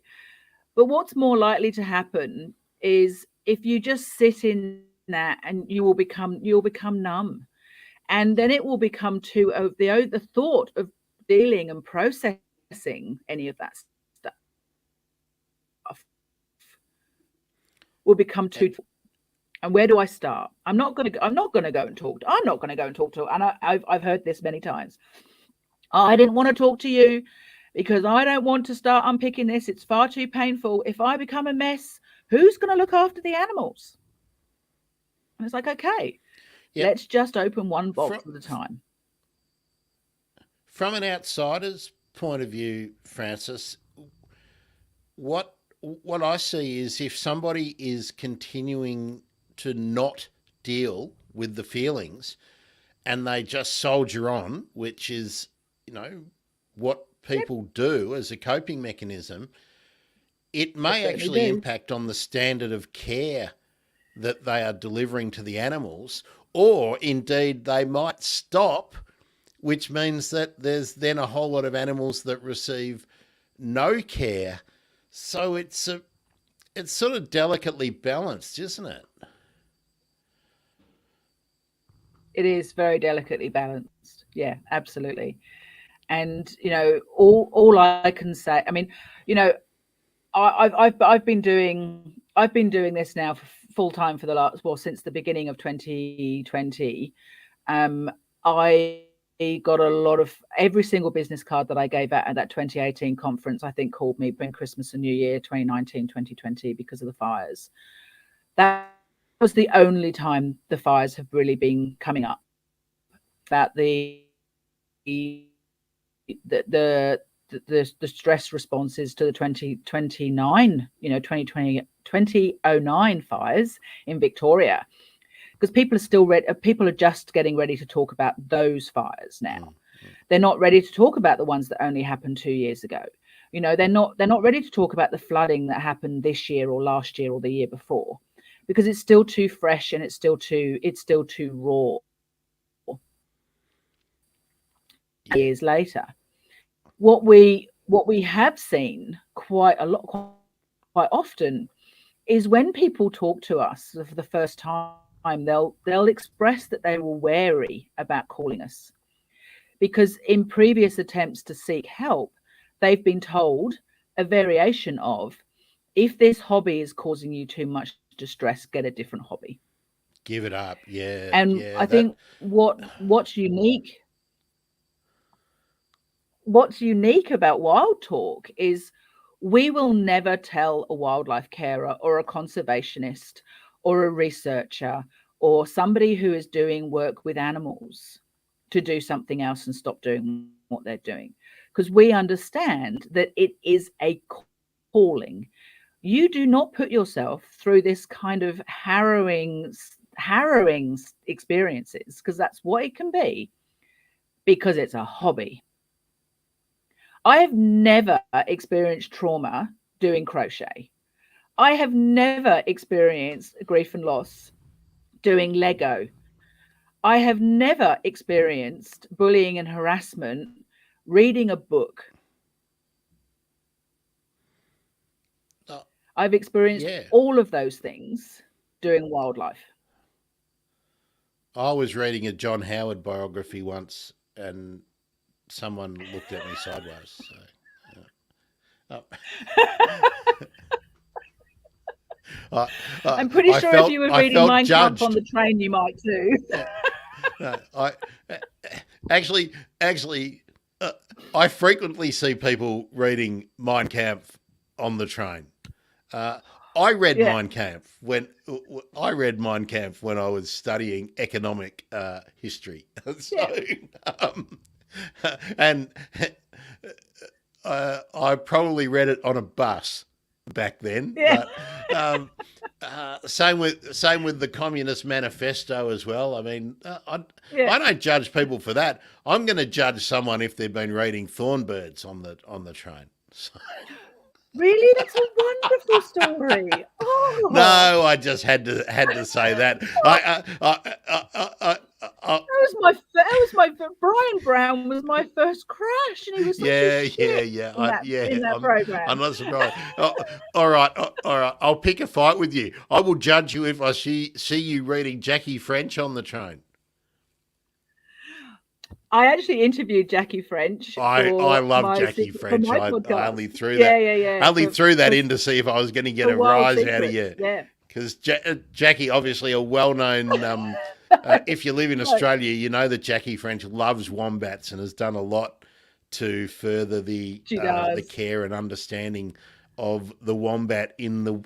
But what's more likely to happen is if you just sit in that, and you'll become numb, and then it will become too the thought of dealing and processing any of that stuff will become Eh, too. And where do I start? I'm not going to go and talk. I'm not going to go and talk to. And I've heard this many times. I didn't want to talk to you because I don't want to start unpicking this. It's far too painful. If I become a mess, who's going to look after the animals? And it's like, okay, Yeah, let's just open one from box at a time. from an outsider's point of view, Francis, what I see is if somebody is continuing to not deal with the feelings and they just soldier on, which is, what Yep, people do as a coping mechanism, it they may certainly actually do. impact on the standard of care that they are delivering to the animals, or indeed they might stop, which means that there's then a whole lot of animals that receive no care. So it's sort of delicately balanced, isn't it? It is very delicately balanced. Yeah, absolutely. And all I can say, I mean, you know, I've been doing this now for full time for the last, well, since the beginning of 2020. I got a lot of, every single business card that I gave out at that 2018 conference, I think called me between Christmas and New Year, 2019, 2020, because of the fires. That was the only time the fires have really been coming up. That the the stress responses to the 2029, 2020, 2009 fires in Victoria, because people are just getting ready to talk about those fires now. Mm, mm. They're not ready to talk about the ones that only happened 2 years ago. They're not ready to talk about the flooding that happened this year or last year or the year before, because it's still too fresh and it's still too raw Yeah, years later. What we have seen quite often is when people talk to us for the first time, they'll express that they were wary about calling us, because in previous attempts to seek help, they've been told a variation of, if this hobby is causing you too much distress, get a different hobby. give it up. Yeah, And yeah. I That. think what's unique about Wild Talk is we will never tell a wildlife carer or a conservationist or a researcher or somebody who is doing work with animals to do something else and stop doing what they're doing, because we understand that it is a calling. You do not put yourself through this kind of harrowing experiences, because that's what it can be, because it's a hobby. I have never experienced trauma doing crochet. I have never experienced grief and loss doing Lego. I have never experienced bullying and harassment reading a book. uh, I've experienced yeah. all of those things doing wildlife. I was reading a John Howard biography once, and someone looked at me sideways. So, uh, I, I'm pretty I sure if felt you were I reading felt Mein Kampf on judged. the train, you might too. Yeah. No, actually actually I frequently see people reading Mein Kampf on the train. Uh, I read Yeah, Mein Kampf when I read Mein Kampf when I was studying economic history. So, yeah, um, and I I probably read it on a bus back then. Yeah. But same with the Communist Manifesto as well. I mean, Yeah. I don't judge people for that. I'm going to judge someone if they've been reading Thornbirds on the train. So, Really? That's a wonderful story. Oh, no, I just had to say that. Brian Brown was my first crush, and he was such a Yeah, yeah, shit yeah, in that I'm program. not surprised. All right, all right. I'll pick a fight with you. I will judge you if I see you reading Jackie French on the train. I actually interviewed Jackie French I love Jackie for French. my I podcast. only threw Yeah, that. yeah, yeah. I only threw that in to see if I was going to get for a Wild rise out of Secrets. you. Yeah. Because Jackie, obviously a well-known. If you live in Australia, you know that Jackie French loves wombats and has done a lot to further the care and understanding of the wombat in the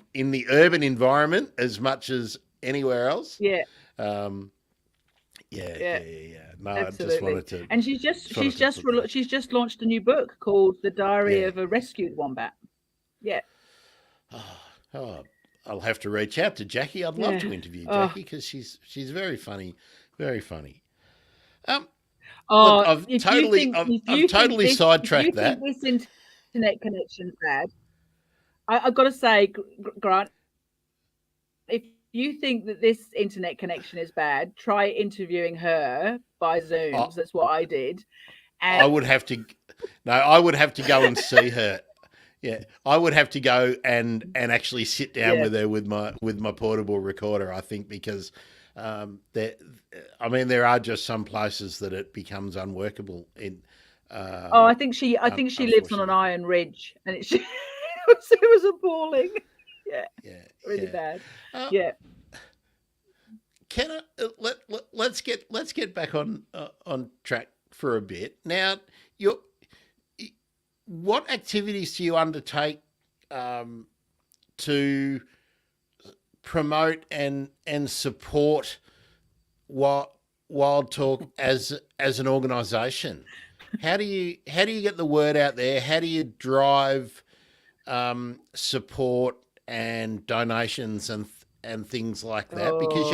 urban environment as much as anywhere else. Yeah. Yeah. No, Absolutely. I just wanted to. And she's just launched a new book called The Diary of a Rescued Wombat. Yeah. Oh, I'll have to reach out to Jackie. I'd love to interview Jackie because she's very funny, very funny. Look, I've totally sidetracked that. If you think this internet connection's bad, I've got to say, Grant, if you think that this internet connection is bad, try interviewing her by Zoom. That's what I did. And I would have to go and see her. Yeah, I would have to go and actually sit down with her with my portable recorder. I think because there are just some places that it becomes unworkable in. I think she lives on an iron ridge, and it was appalling. Yeah, really bad. Yeah. Can I let's get back on track for a bit now. What activities do you undertake to promote and support Wild Talk as an organisation? How do you get the word out there? How do you drive support and donations and things like that? Because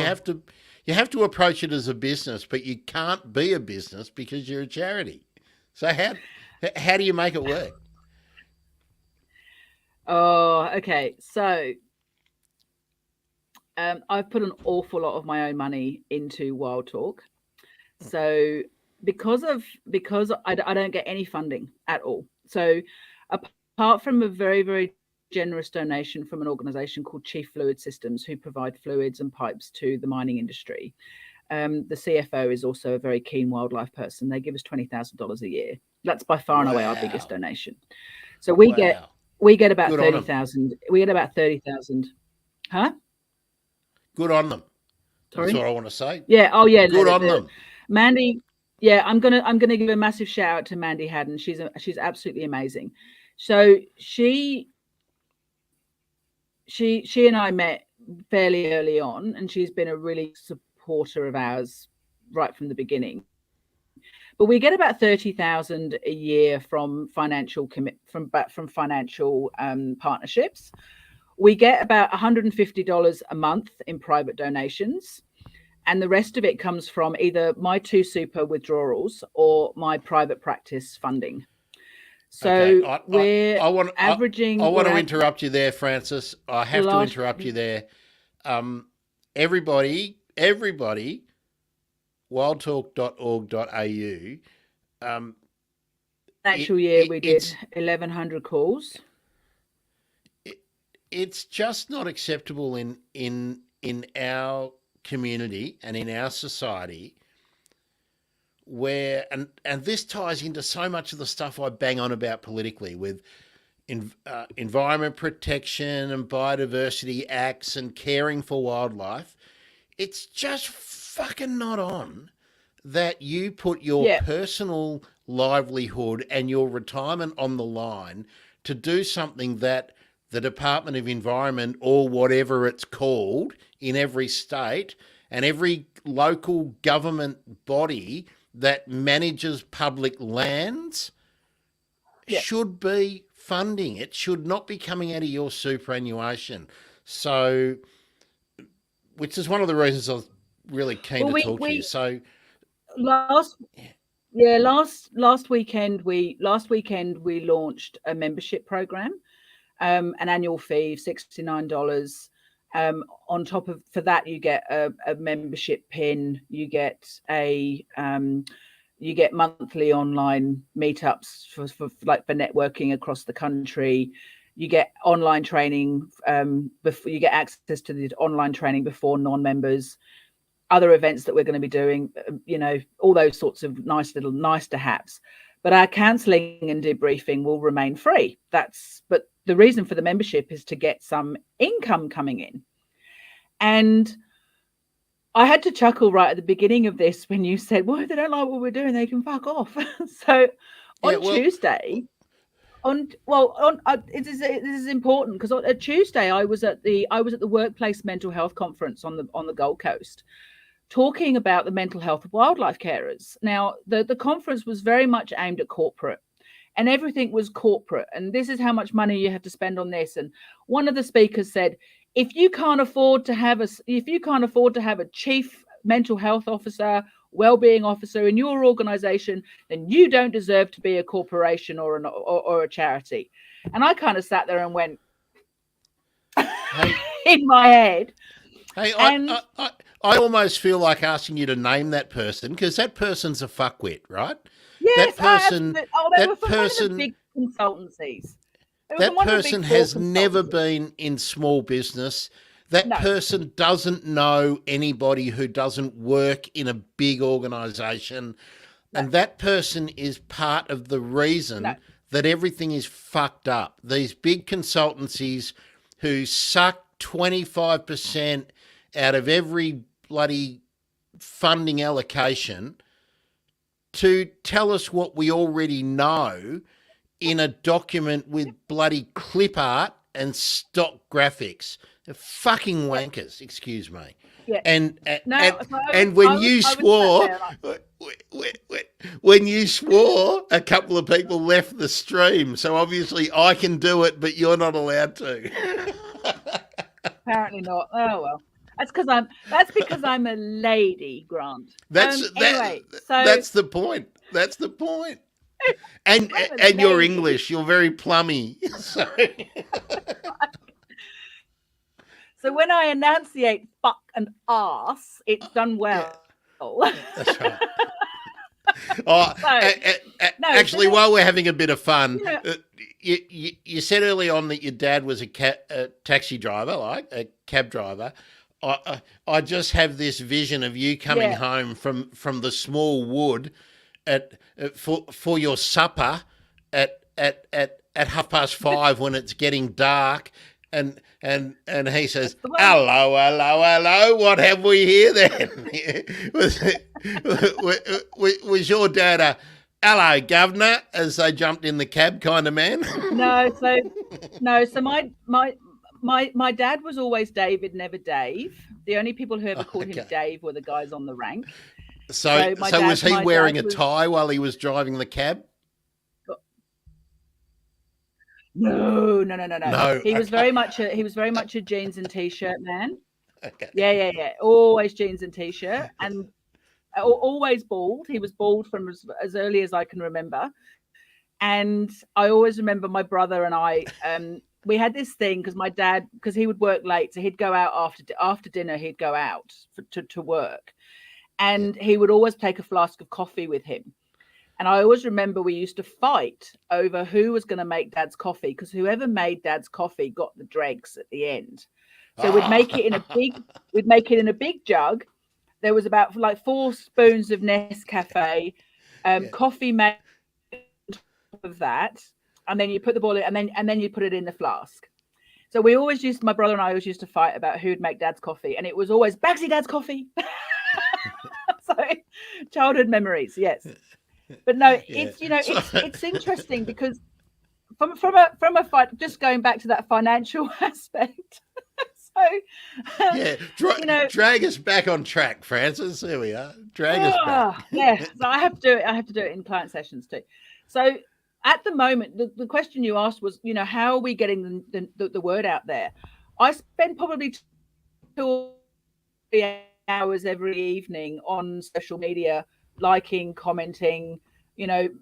you have to approach it as a business, but you can't be a business because you're a charity. So how do you make it work? Oh, okay. So I've put an awful lot of my own money into Wild Talk. So because I don't get any funding at all. So apart from a very, very generous donation from an organization called Chief Fluid Systems, who provide fluids and pipes to the mining industry. The CFO is also a very keen wildlife person. They give us $20,000 a year. That's by far and away our biggest donation. So we get about 30,000. We get about 30,000. Huh? Good on them. Sorry? That's what I want to say. Yeah. Oh, yeah. Good on them. Mandy. Yeah, I'm gonna give a massive shout out to Mandy Haddon. She's absolutely amazing. So she and I met fairly early on, and she's been a really supporter of ours right from the beginning. But we get about 30,000 a year from financial partnerships. We get about $150 a month in private donations, and the rest of it comes from either my 2 super withdrawals or my private practice funding. So I want to interrupt you there, Francis. I have to interrupt you there. Everybody, wildtalk.org.au. Actual year we did 1,100 calls. It's just not acceptable in our community and in our society where and this ties into so much of the stuff I bang on about politically with environment protection and biodiversity acts and caring for wildlife. It's just fucking not on that you put your personal livelihood and your retirement on the line to do something that the Department of Environment or whatever it's called in every state and every local government body that manages public lands Yeah. should be funding. It should not be coming out of your superannuation. So, which is one of the reasons I was really keen Well, to we talk to you. we So, last yeah last weekend we launched a membership program, an annual fee of $69. On top of for that, you get a membership pin. You get monthly online meetups for networking across the country. You get online training. Before you get access to the online training before non-members. Other events that we're going to be doing, all those sorts of nice to haves. But our counselling and debriefing will remain free. But the reason for the membership is to get some income coming in. And I had to chuckle right at the beginning of this when you said, well, if they don't like what we're doing, they can fuck off. So yeah, on Tuesday, this is important because on Tuesday I was at the workplace mental health conference on the Gold Coast, talking about the mental health of wildlife carers. Now, the conference was very much aimed at corporate, and everything was corporate. And this is how much money you have to spend on this. And one of the speakers said, if you can't afford to have a chief mental health officer, well-being officer in your organization, then you don't deserve to be a corporation or a charity. And I kind of sat there and went hey, in my head. hey, And I almost feel like asking you to name that person because that person's a fuckwit, right? yes, That person, they that were from one of the person, big consultancies. They were from that one of the big person four has never consultancies. been in small business. That No, person doesn't know anybody who doesn't work in a big organization. no, And that person is part of the no. reason that everything is fucked up. These big consultancies who suck 25% out of every bloody funding allocation to tell us what we already know in a document with bloody clip art and stock graphics. They're fucking Yeah, wankers, excuse me. yeah. And No, so and when you I was sat swore, there like, when you swore, a couple of people left the stream. So obviously I can do it, but you're not allowed to. apparently not. Oh well, that's because I'm a lady, Grant. That's Anyway, so that's the point. That's the point. And I'm a and you're lady. English. You're very plummy. So So when I enunciate fuck and ass, it's done yeah, well. that's right. Oh, So no, so actually, then while we're having a bit of fun, you know, you said early on that your dad was a taxi driver, like a cab driver. I just have this vision of you coming yeah, home from the small wood for your supper at 5:30 when it's getting dark, and he says, that's the one. "Hello, hello, hello. What have we here then?" was your dad a "Hello, governor" as they jumped in the cab kind of man? No, so no, so my dad was always David, never Dave. The only people who ever Oh, called him okay. Dave were the guys on the rank. So So so was he my dad wearing a was tie while he was driving the cab? no, no, no, no, no. No. Okay. He was very much a jeans and t-shirt man. Okay. Yeah, yeah, yeah. Always jeans and t-shirt, and always bald. He was bald from as early as I can remember. And I always remember my brother and I. We had this thing because my dad, because he would work late, so he'd go out after dinner. He'd go out to work, Yeah. and he would always take a flask of coffee with him. And I always remember we used to fight over who was going to make Dad's coffee, because whoever made Dad's coffee got the dregs at the end. So we'd make it in a big jug. There was about like 4 spoons of Nescafe, Yeah. coffee made on top of that, and then you put the ball in, and then you put it in the flask. So my brother and I always used to fight about who'd make Dad's coffee, and it was always Bagsy Dad's coffee. So childhood memories, yes. But no, Yeah. So, it's interesting because from a fight, just going back to that financial aspect. So yeah, you know, drag us back on track, Francis. Here we are. Drag us back. yeah. So I have to do it in client sessions too. So at the moment, the question you asked was, how are we getting the word out there? I spend probably 2 or 3 hours every evening on social media, liking, commenting,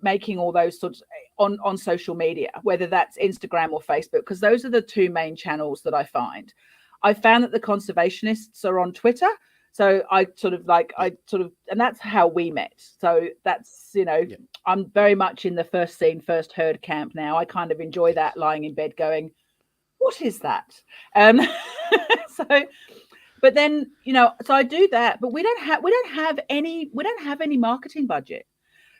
making all those sorts on social media, whether that's Instagram or Facebook, because those are the two main channels that I find. I found that the conservationists are on Twitter. So and that's how we met. So that's, Yeah. I'm very much in the first seen, first heard camp now. I kind of enjoy that, lying in bed going, what is that? So, but then, so I do that, but we don't have any marketing budget.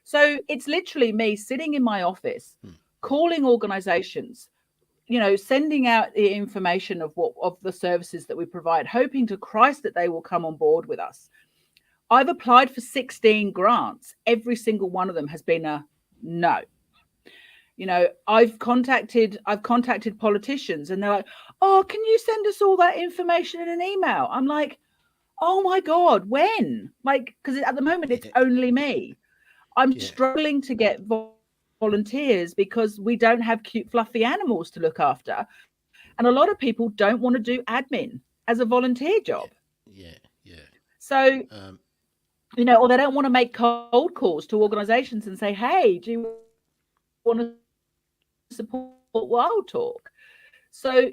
So it's literally me sitting in my office, calling organizations, sending out the information of the services that we provide, hoping to Christ that they will come on board with us. I've applied for 16 grants. Every single one of them has been a no. I've contacted politicians, and they're like, oh, can you send us all that information in an email? I'm like, oh my God, when? Like, because at the moment it's only me. I'm struggling to get volunteers because we don't have cute, fluffy animals to look after. And a lot of people don't want to do admin as a volunteer job. Yeah. So, or they don't want to make cold calls to organizations and say, hey, do you want to support Wild Talk? So,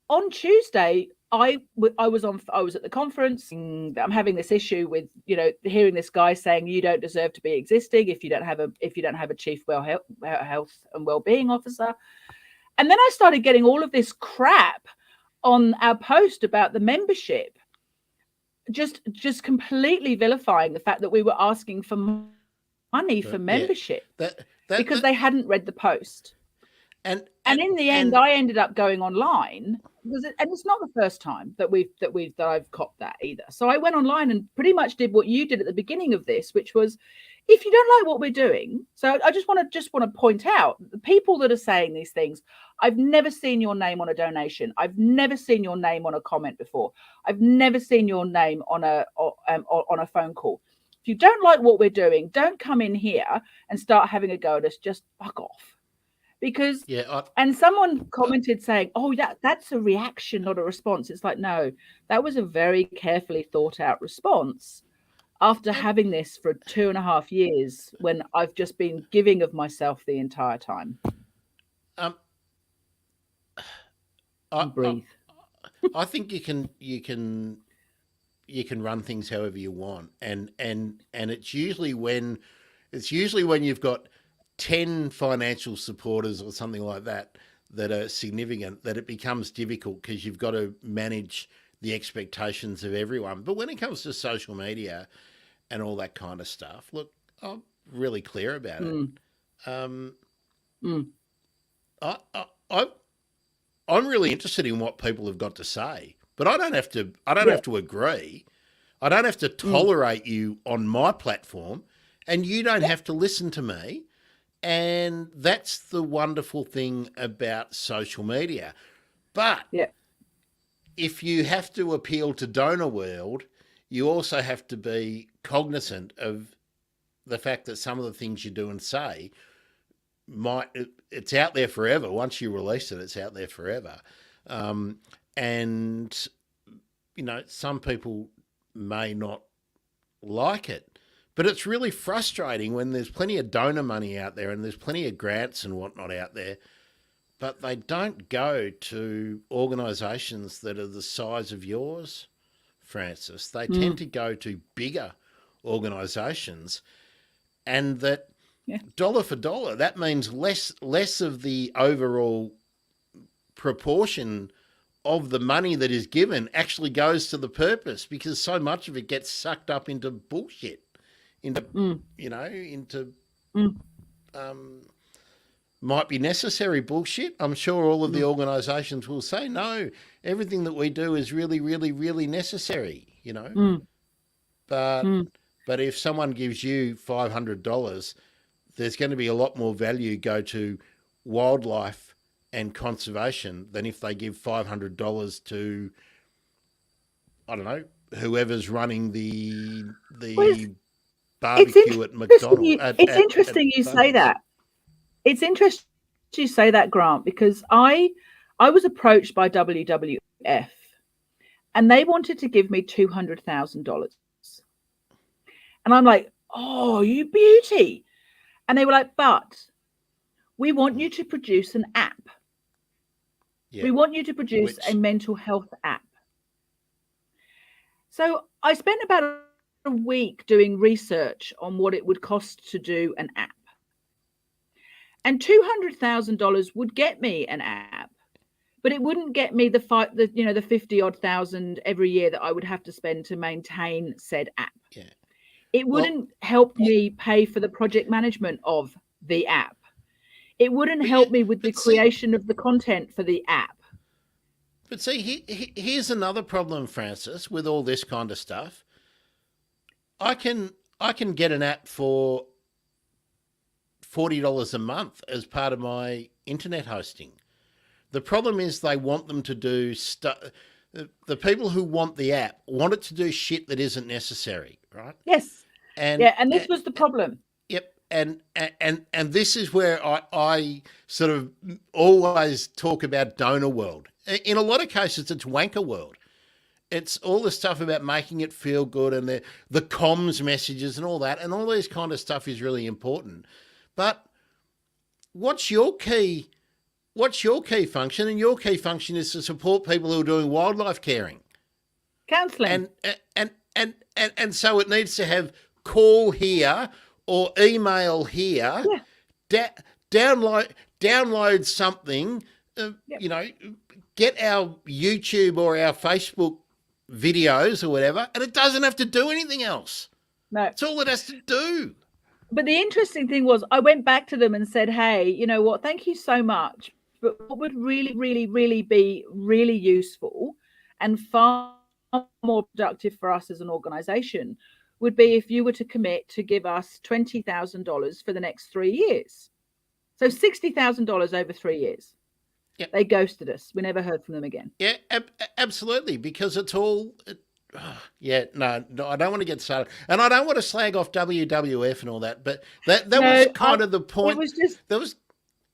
on Tuesday, I was at the conference. I'm having this issue with, hearing this guy saying you don't deserve to be existing if you don't have a chief health and well-being officer. And then I started getting all of this crap on our post about the membership, just completely vilifying the fact that we were asking for money for membership because they hadn't read the post. And in the end, I ended up going online, and it's not the first time that I've copped that either. So I went online and pretty much did what you did at the beginning of this, which was, if you don't like what we're doing, so I just want to point out the people that are saying these things. I've never seen your name on a donation. I've never seen your name on a comment before. I've never seen your name on a phone call. If you don't like what we're doing, don't come in here and start having a go at us. Just fuck off. Because and someone commented saying, oh, that's a reaction, not a response. It's like, no, that was a very carefully thought out response after having this for 2.5 years when I've just been giving of myself the entire time. Breathe. I think you can run things however you want, and it's usually when you've got 10 financial supporters or something like that are significant, that it becomes difficult because you've got to manage the expectations of everyone. But when it comes to social media and all that kind of stuff, look, I'm really clear about it. I'm really interested in what people have got to say, but I don't have to agree. I don't have to tolerate you on my platform, and you don't have to listen to me. And that's the wonderful thing about social media. But if you have to appeal to donor world, you also have to be cognizant of the fact that some of the things you do and say it's out there forever. Once you release it, it's out there forever. And, some people may not like it. But it's really frustrating when there's plenty of donor money out there and there's plenty of grants and whatnot out there, but they don't go to organisations that are the size of yours, Francis. They tend to go to bigger organisations, and that dollar for dollar, that means less of the overall proportion of the money that is given actually goes to the purpose, because so much of it gets sucked up into bullshit. Might be necessary bullshit. I'm sure all of the organisations will say, no, everything that we do is really, really, really necessary, But if someone gives you $500, there's going to be a lot more value go to wildlife and conservation than if they give $500 to, I don't know, whoever's running the barbecue at McDonald's. It's interesting you say that. It's interesting you say that, Grant, because I was approached by WWF and they wanted to give me $200,000. And I'm like, oh, you beauty. And they were like, but we want you to produce an app. Yeah. We want you to produce a mental health app. So I spent about a week doing research on what it would cost to do an app. And $200,000 would get me an app, but it wouldn't get me the 50 odd thousand every year that I would have to spend to maintain said app. Yeah. It wouldn't help me pay for the project management of the app. It wouldn't help me with the creation of the content for the app. But see, here's another problem, Francis, with all this kind of stuff. I can get an app for $40 a month as part of my internet hosting. The problem is they want them to do stuff. The people who want the app want it to do shit that isn't necessary, right? Yes. And this was the problem. Yep. And this is where I sort of always talk about donor world. In a lot of cases, it's wanker world. It's all the stuff about making it feel good and the comms messages and all that. And all this kind of stuff is really important. But what's your key function? And your key function is to support people who are doing wildlife caring. Counselling. And so it needs to have call here or email here. Yeah. Download something, get our YouTube or our Facebook videos or whatever, and it doesn't have to do anything else. No. It's all it has to do. But the interesting thing was I went back to them and said, hey, you know what, thank you so much. But what would really, really, really be really useful and far more productive for us as an organisation would be if you were to commit to give us $20,000 for the next 3 years. So $60,000 over 3 years. Yep. They ghosted us. We never heard from them again. Yeah, absolutely, because it's all... no, I don't want to get started. And I don't want to slag off WWF and all that, but that was kind of the point.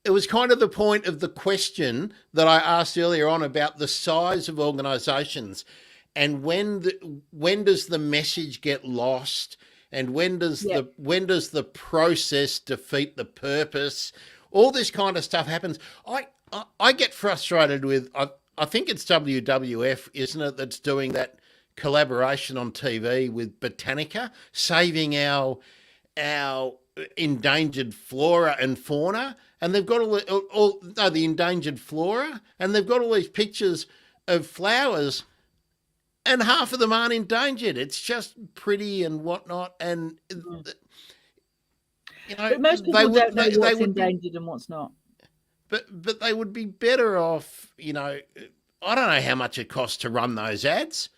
It was kind of the point of the question that I asked earlier on about the size of organisations and when does the message get lost and when does the process defeat the purpose? All this kind of stuff happens. I get frustrated with I think it's WWF, isn't it, that's doing that collaboration on TV with Botanica, saving our endangered flora and fauna, and they've got the endangered flora, and they've got all these pictures of flowers, and half of them aren't endangered. It's just pretty and whatnot, and but most people don't know what's endangered and what's not. But they would be better off. I don't know how much it costs to run those ads.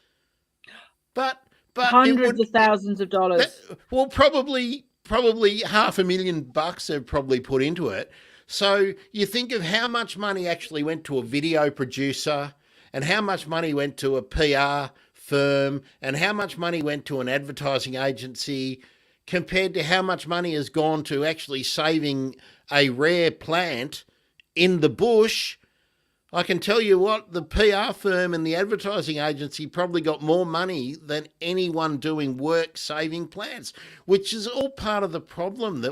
But hundreds of thousands of dollars. Well, probably $500,000 they've probably put into it. So you think of how much money actually went to a video producer and how much money went to a PR firm and how much money went to an advertising agency compared to how much money has gone to actually saving a rare plant in the bush. I can tell you what, the PR firm and the advertising agency probably got more money than anyone doing work saving plants, which is all part of the problem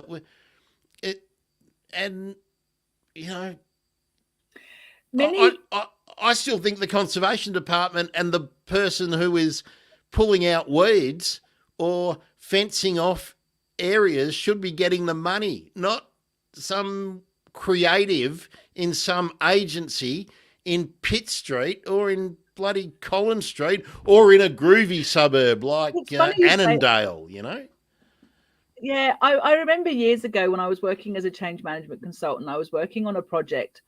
I still think the conservation department and the person who is pulling out weeds or fencing off areas should be getting the money, not some creative in some agency in Pitt Street or in bloody Collins Street or in a groovy suburb like Annandale, Yeah, I remember years ago when I was working as a change management consultant, I was working on a project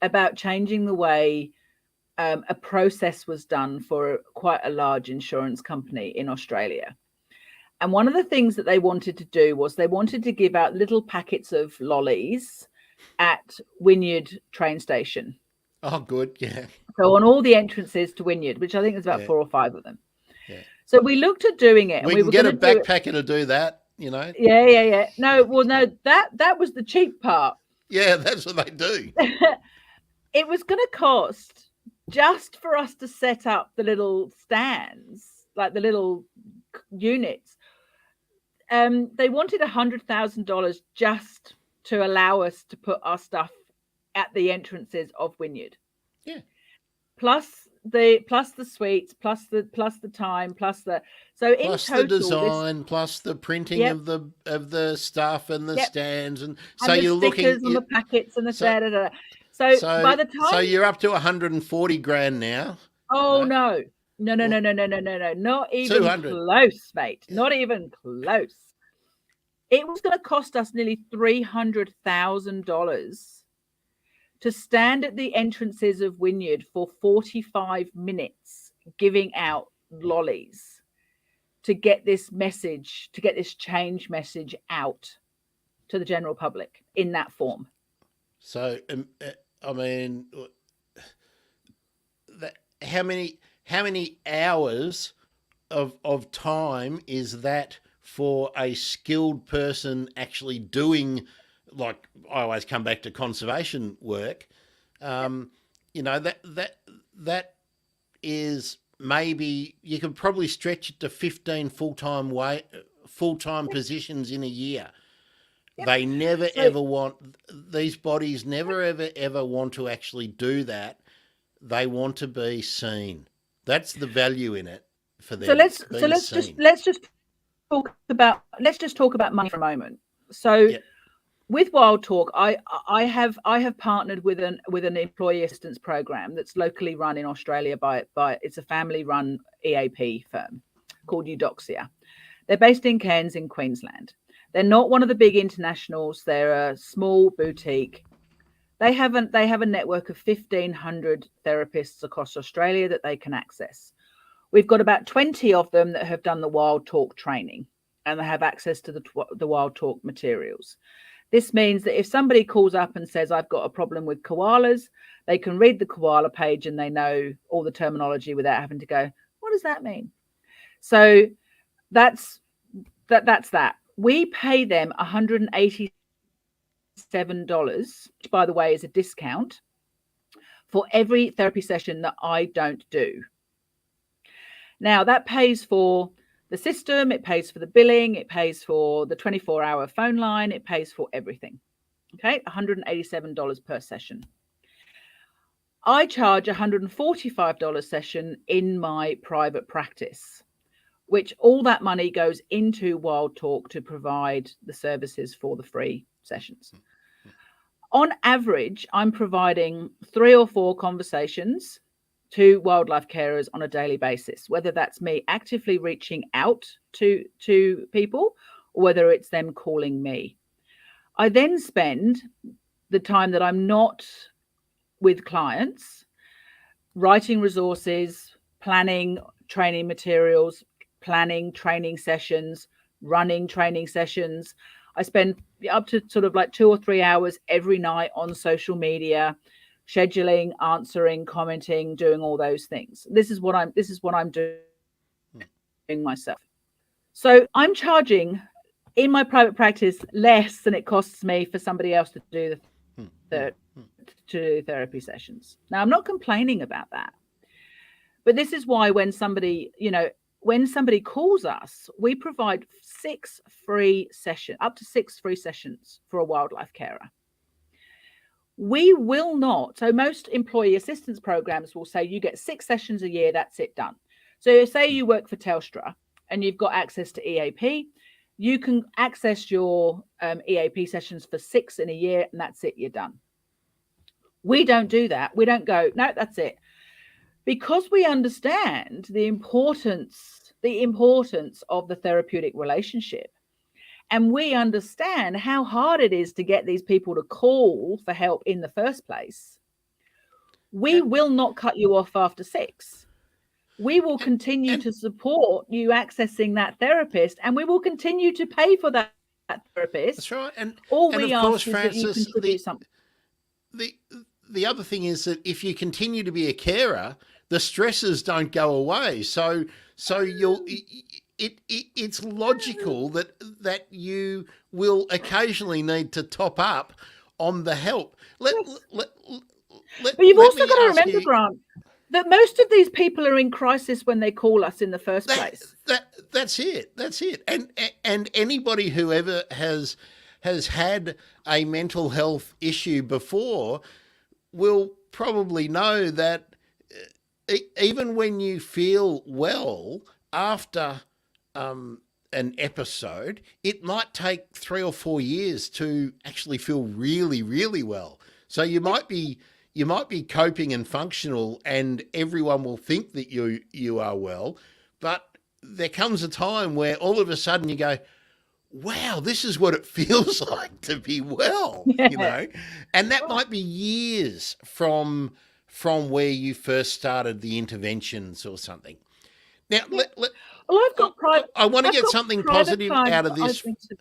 about changing the way a process was done for quite a large insurance company in Australia. And one of the things that they wanted to do was they wanted to give out little packets of lollies at Wynyard train station. Oh, good, yeah. So on all the entrances to Wynyard, which I think there's about 4 or 5 of them. Yeah. So we looked at doing it. We can get a backpacker to do that, Yeah. No, that was the cheap part. Yeah, that's what they do. It was going to cost just for us to set up the little stands, like the little units. They wanted $100,000 just to allow us to put our stuff at the entrances of Wynyard, Yeah. plus the suites, plus the time, plus the so in Plus the total this. design, plus the printing Yep, of the stuff and the yep, stands, and so and the you're looking. stickers on the packets and the So da da da. So so by the so time, you're up to 140 grand now. oh No, no, no, no, no, what? no, no, no, no, no, not even 200. close, mate, Yeah. not even close. It was going to cost us nearly $300,000 to stand at the entrances of Wynyard for 45 minutes, giving out lollies to get this message, to get this change message out to the general public in that form. So I mean, that, how many hours of time is that for a skilled person actually doing? Like, I always come back to conservation work. That is, maybe you could probably stretch it to 15 full time positions in a year. Yep. They never So, ever want, these bodies never ever want to actually do that. They want to be seen. That's the value in it for so them, let's so being let's just seen. let's just let's just talk about money for a moment. So Yeah. with Wild Talk, I have partnered with an employee assistance program that's locally run in Australia by it's a family run EAP firm called Eudoxia. They're based in Cairns in Queensland. They're not one of the big internationals. They're a small boutique. They have a network of 1,500 therapists across Australia that they can access. We've got about 20 of them that have done the Wild Talk training and they have access to the Wild Talk materials. This means that if somebody calls up and says, I've got a problem with koalas, they can read the koala page and they know all the terminology without having to go, what does that mean? So that's that. We pay them $187, which, by the way, is a discount for every therapy session that I don't do. Now, that pays for the system, it pays for the billing, it pays for the 24-hour phone line, it pays for everything. Okay, $187 per session. I charge $145 session in my private practice, which all that money goes into Wild Talk to provide the services for the free sessions. On average, I'm providing 3 or 4 conversations to wildlife carers on a daily basis, whether that's me actively reaching out to people or whether it's them calling me. I then spend the time that I'm not with clients writing resources, planning training materials, planning training sessions, running training sessions. I spend up to sort of like 2 or 3 hours every night on social media, scheduling, answering, commenting, doing all those things. This is what I'm doing myself. So I'm charging in my private practice less than it costs me for somebody else to do the therapy sessions. Now, I'm not complaining about that. But this is why when somebody calls us, we provide up to 6 free sessions for a wildlife carer. We will not. So most employee assistance programs will say you get 6 sessions a year, that's it, done. So say you work for Telstra and you've got access to EAP, you can access your EAP sessions for 6 in a year and that's it, you're done. We don't do that. We don't go, no, that's it. Because we understand the importance of the therapeutic relationship. And we understand how hard it is to get these people to call for help in the first place. We will not cut you off after 6. We will continue to support you accessing that therapist, and we will continue to pay for that therapist. That's right. And all and we of ask course, is that you Francis, contribute something. the other thing is that if you continue to be a carer, the stresses don't go away. So you'll it's logical that you will occasionally need to top up on the help. Let Yes. let, let, But you've let also me got to ask remember, you Grant, that most of these people are in crisis when they call us in the first that place. that's it. That's it. And anybody who ever has had a mental health issue before will probably know that even when you feel well after an episode, it might take 3 or 4 years to actually feel really, really well. So you might be coping and functional, and everyone will think that you are well, but there comes a time where all of a sudden you go, wow, this is what it feels like to be well, Yeah. and that might be years from where you first started the interventions or something. Now, Yeah. Well, I want to I've get got something private positive clients out that of I've this. been to.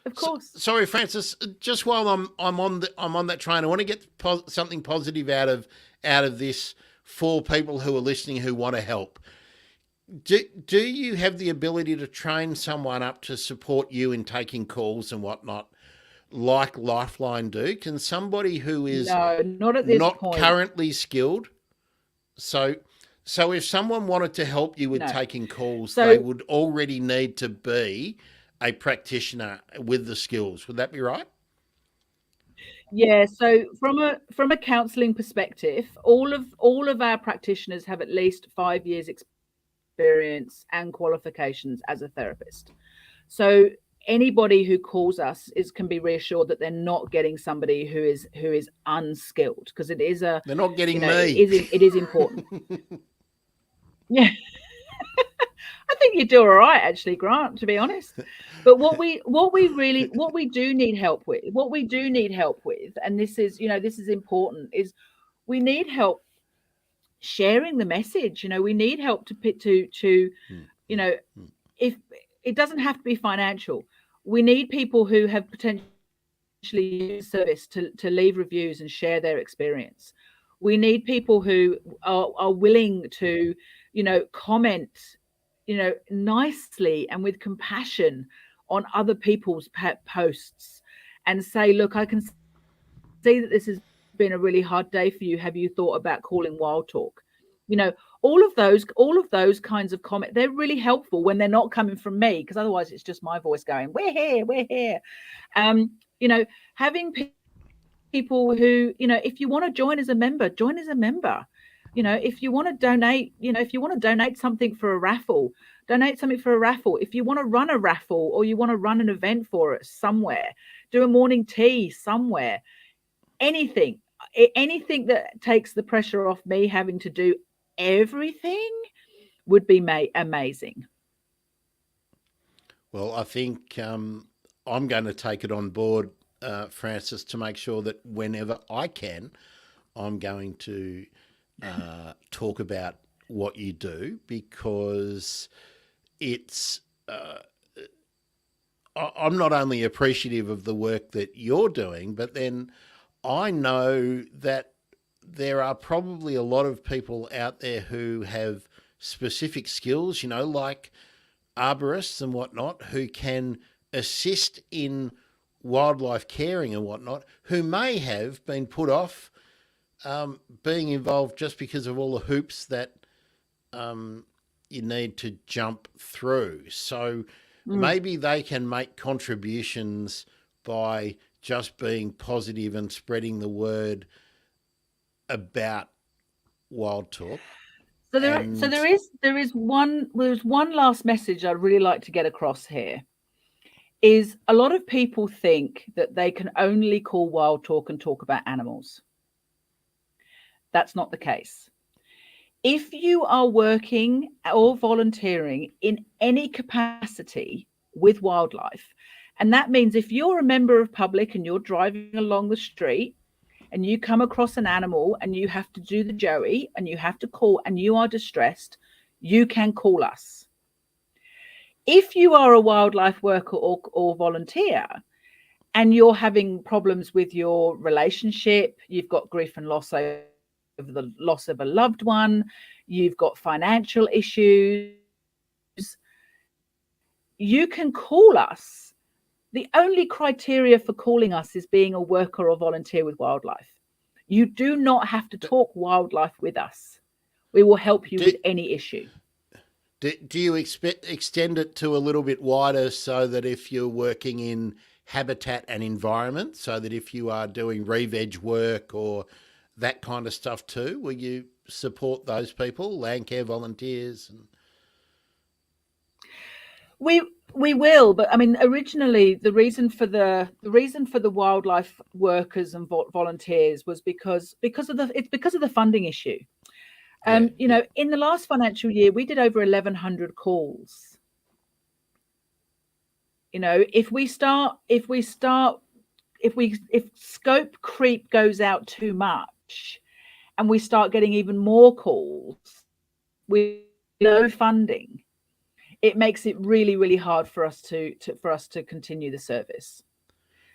Of course. Sorry, Francis. Just while I'm on that train, I want to get something positive out of this for people who are listening who want to help. Do you have the ability to train someone up to support you in taking calls and whatnot, like Lifeline do? Can somebody who is No, not at this not point. currently skilled, so so if someone wanted to help you with No. taking calls, they So would already need to be a practitioner with the skills. Would that be right? yeah, so from a counselling perspective, all of our practitioners have at least 5 years experience and qualifications as a therapist. So anybody who calls us can be reassured that they're not getting somebody who is unskilled, because it is a, They're not you getting know, me. it is important. Yeah. I think you do all right, actually, Grant, to be honest. But what we do need help with, and this is, this is important, is we need help sharing the message. We need help to if it doesn't have to be financial. We need people who have potentially used service to leave reviews and share their experience. We need people who are willing to, comment, nicely and with compassion on other people's posts, and say, look, I can see that this has been a really hard day for you. Have you thought about calling Wild Talk? You know, all of those kinds of comments, they're really helpful when they're not coming from me, because otherwise it's just my voice going, we're here, we're here. Um, having people who, if you want to join as a member, join as a member. If you want to donate, if you want to donate something for a raffle, donate something for a raffle. If you want to run a raffle, or you want to run an event for us somewhere, do a morning tea somewhere, anything that takes the pressure off me having to do everything would be amazing. Well, I think I'm going to take it on board, Francis, to make sure that whenever I can, I'm going to talk about what you do, because it's. I'm not only appreciative of the work that you're doing, but then I know that there are probably a lot of people out there who have specific skills, like arborists and whatnot, who can assist in wildlife caring and whatnot, who may have been put off being involved just because of all the hoops that you need to jump through. So maybe they can make contributions by just being positive and spreading the word about Wild Talk. So And there's one last message I'd really like to get across here. Is a lot of people think that they can only call Wild Talk and talk about animals. That's not the case. If you are working or volunteering in any capacity with wildlife, and that means if you're a member of public and you're driving along the street and you come across an animal and you have to do the Joey and you have to call and you are distressed, you can call us. If you are a wildlife worker or volunteer and you're having problems with your relationship, you've got grief and loss over the loss of a loved one, you've got financial issues, you can call us. the only criteria for calling us is being a worker or volunteer with wildlife. You do not have to talk wildlife with us. We will help you Do, with any issue. do you extend it to a little bit wider so that if you're working in habitat and environment, so that if you are doing re-veg work or that kind of stuff too, will you support those people, land care volunteers? We will, but I mean, originally the reason for the wildlife workers and volunteers was because of the funding issue. Yeah, You yeah. know, in the last financial year, we did over 1,100 calls. You know, if scope creep goes out too much, and we start getting even more calls with no funding, it makes it really, really hard for us to continue the service.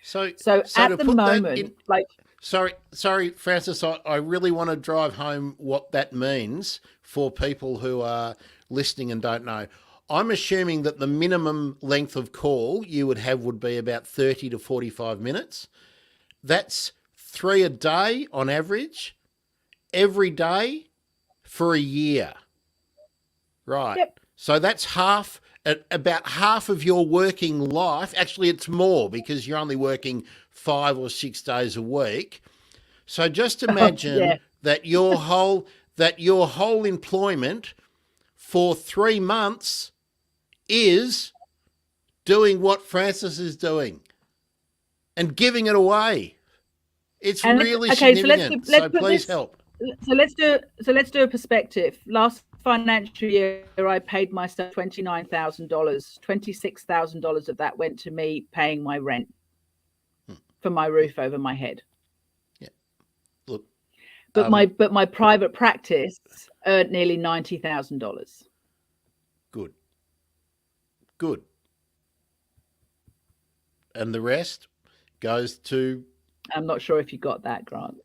So, So so at to the put that in, moment, like, sorry, Francis, I really want to drive home what that means for people who are listening and don't know. I'm assuming that the minimum length of call you would have would be about 30 to 45 minutes. That's 3 a day on average, every day for a year. Right. yep. So that's about half of your working life. Actually, it's more because you're only working 5 or 6 days a week. So just Yeah. imagine that your whole employment for 3 months is doing what Francis is doing and giving it away. It's And really okay, so significant. let's So put please this. help. Let's do a perspective. Last financial year, I paid myself $29,000. $26,000 of that went to me paying my rent for my roof over my head. Yeah. Look. But my private practice earned nearly $90,000. Good. Good. And the rest goes to. I'm not sure if you got that, Grant.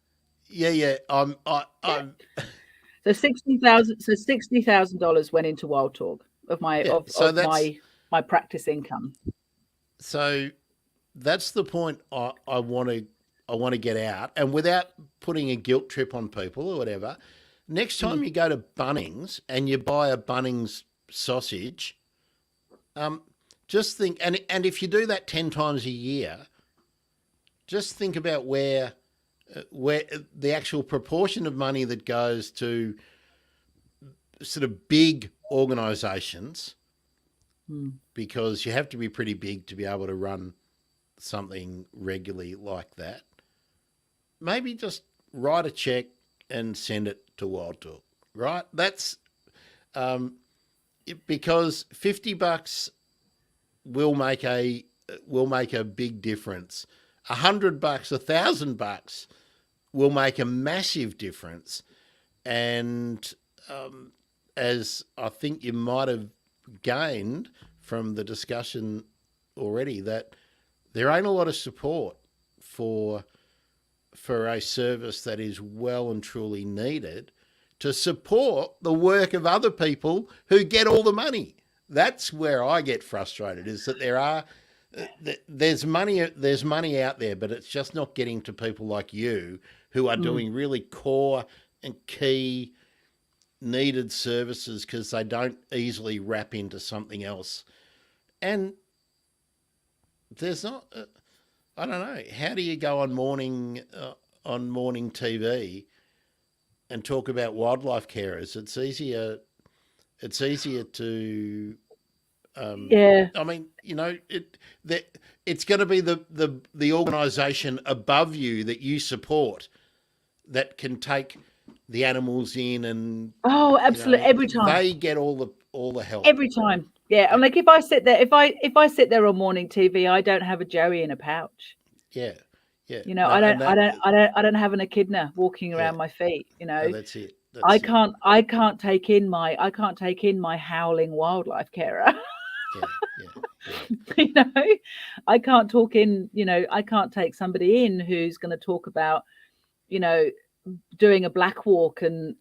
Yeah. I'm. So $60,000 went into Wild Talk of my Yeah. So my practice income. so that's the point I want to get out, and without putting a guilt trip on people or whatever. Next time you go to Bunnings and you buy a Bunnings sausage, just think, and if you do that 10 times a year, just think about where the actual proportion of money that goes to sort of big organisations, because you have to be pretty big to be able to run something regularly like that. Maybe just write a check and send it to Wild Talk, right? That's because $50 will make a big difference. $100, $1,000 will make a massive difference. And as I think you might have gained from the discussion already, that there ain't a lot of support for a service that is well and truly needed to support the work of other people who get all the money. That's where I get frustrated, is that there's money out there, but it's just not getting to people like you who are doing really core and key needed services because they don't easily wrap into something else. And there's not, I don't know, how do you go on morning TV and talk about wildlife carers? It's easier to Yeah. I mean, it's going to be the organisation above you that you support that can take the animals in, and Oh, absolutely. Every time. they get all the help. Every time. Yeah. I'm like, if I sit there on morning TV, I don't have a Joey in a pouch. Yeah. You know, No, I don't have an echidna walking around my feet. You know, that's it. I can't take in my howling wildlife carer. Yeah. You know, I can't take somebody in who's going to talk about, you know, doing a black walk and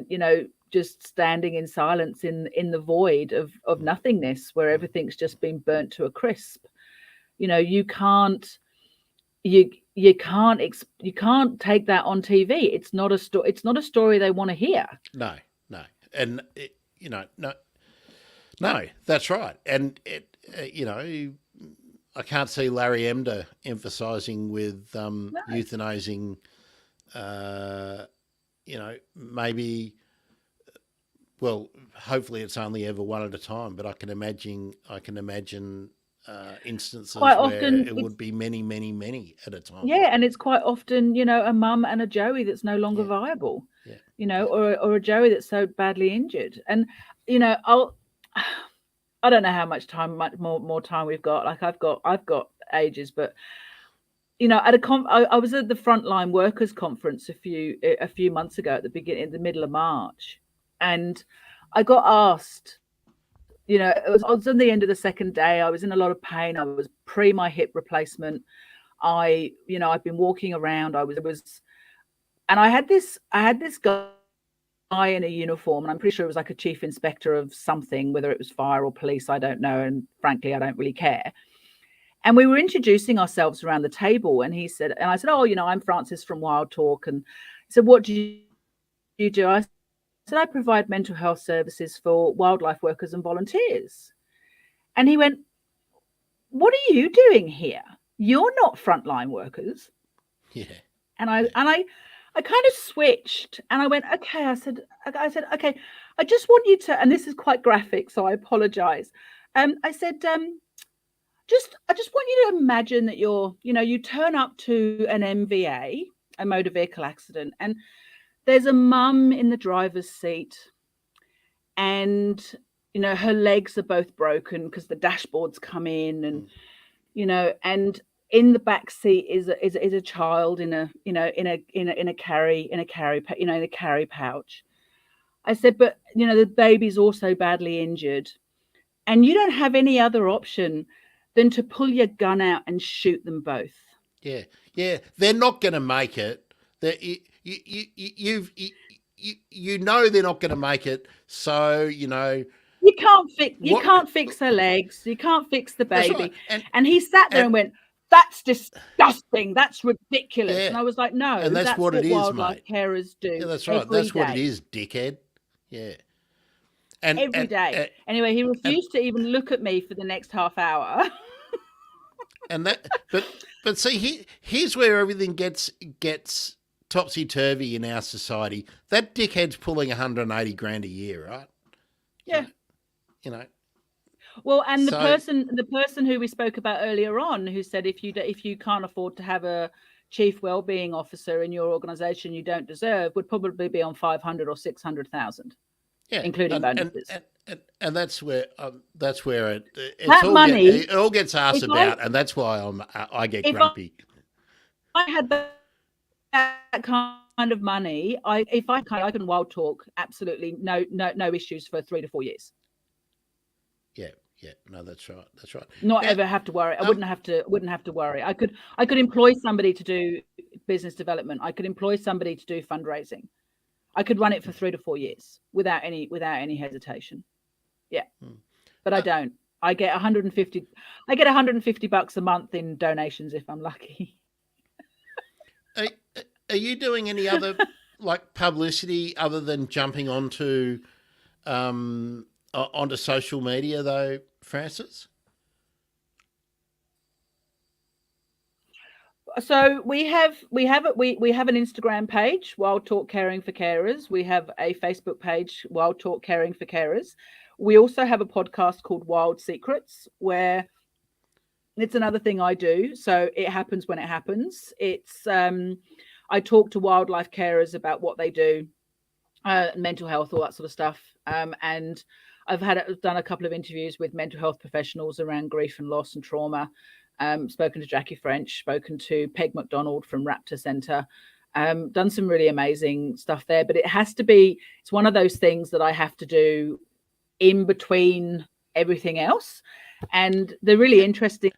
you know, just standing in silence in the void of nothingness where everything's just been burnt to a crisp. You can't you can't take that on TV. It's not a story. It's not a story they want to hear. No, no, and no, that's right. And I can't see Larry Emder emphasising with No. euthanizing. Maybe. Well, hopefully it's only ever one at a time, but I can imagine instances Quite where often, it would be many, many, many at a time. and it's quite often, a mum and a Joey that's no longer Yeah. viable, Yeah. or a Joey that's so badly injured. And, I don't know how much much more time we've got. Like I've got ages, but at I was at the Frontline Workers Conference a few months ago at in the middle of March, and I got asked. I was on the end of the second day. I was in a lot of pain. I was pre my hip replacement. I've been walking around. And I had this guy in a uniform, and I'm pretty sure it was like a chief inspector of something, whether it was fire or police, I don't know. And frankly, I don't really care. And we were introducing ourselves around the table, and I said, oh, I'm Francis from Wild Talk. And he said, what do you do? I said, I provide mental health services for wildlife workers and volunteers. And he went, what are you doing here? You're not frontline workers. Yeah. And I kind of switched, and I went, okay. I said, okay, I just want you to, and this is quite graphic, so I apologize. I said, I just want you to imagine that you turn up to an MVA, a motor vehicle accident, and there's a mum in the driver's seat, and her legs are both broken because the dashboard's come in, and and in the back seat is a child in a carry pouch. I said, but the baby's also badly injured, and you don't have any other option than to pull your gun out and shoot them both. Yeah, yeah, they're not going to make it. They're not going to make it. So you can't fix her legs. You can't fix the baby. Right. And he sat there and went, "That's disgusting. That's ridiculous." Yeah. And I was like, "No, and that's what it is, wildlife mate. Carers do. Yeah, that's right. That's what it is, dickhead. Yeah." And every day. Anyway, he refused to even look at me for the next half hour. But see, here's where everything gets topsy turvy in our society. That dickhead's pulling 180 grand a year, right? Yeah. Well, and the person who we spoke about earlier on, who said if you can't afford to have a chief wellbeing officer in your organisation you don't deserve, would probably be on 500 or 600,000. Yeah, including bonuses. And that's where it all gets asked about, and that's why I get grumpy. I had that kind of money, I can Wild Talk absolutely no issues for 3 to 4 years. Yeah, no, that's right. Not ever have to worry. I wouldn't have to worry. I could employ somebody to do business development. I could employ somebody to do fundraising. I could run it for 3 to 4 years without any hesitation. Yeah. But I don't. I get $150 a month in donations if I'm lucky. Are you doing any other like publicity other than jumping onto social media though, Francis? So we have an Instagram page, Wild Talk Caring for Carers. We have a Facebook page, Wild Talk Caring for Carers. We also have a podcast called Wild Secrets, where it's another thing I do. So it happens when it happens. It's I talk to wildlife carers about what they do, mental health, all that sort of stuff. And I've done a couple of interviews with mental health professionals around grief and loss and trauma. Spoken to Jackie French, spoken to Peg McDonald from Raptor Centre, done some really amazing stuff there. But it's one of those things that I have to do in between everything else. And the really interesting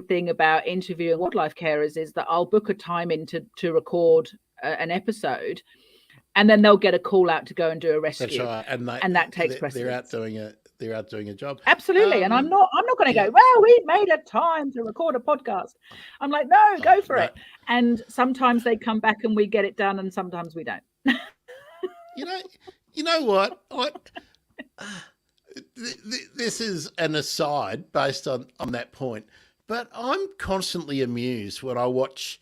thing about interviewing wildlife carers is that I'll book a time in to record an episode, and then they'll get a call out to go and do a rescue. That's right, and that takes precedence. they're out doing a job. Absolutely. And I'm not going to go, well, we made a time to record a podcast. I'm like, no, go for it. And sometimes they come back and we get it done, and sometimes we don't. You know what? This is an aside based on that point, but I'm constantly amused when I watch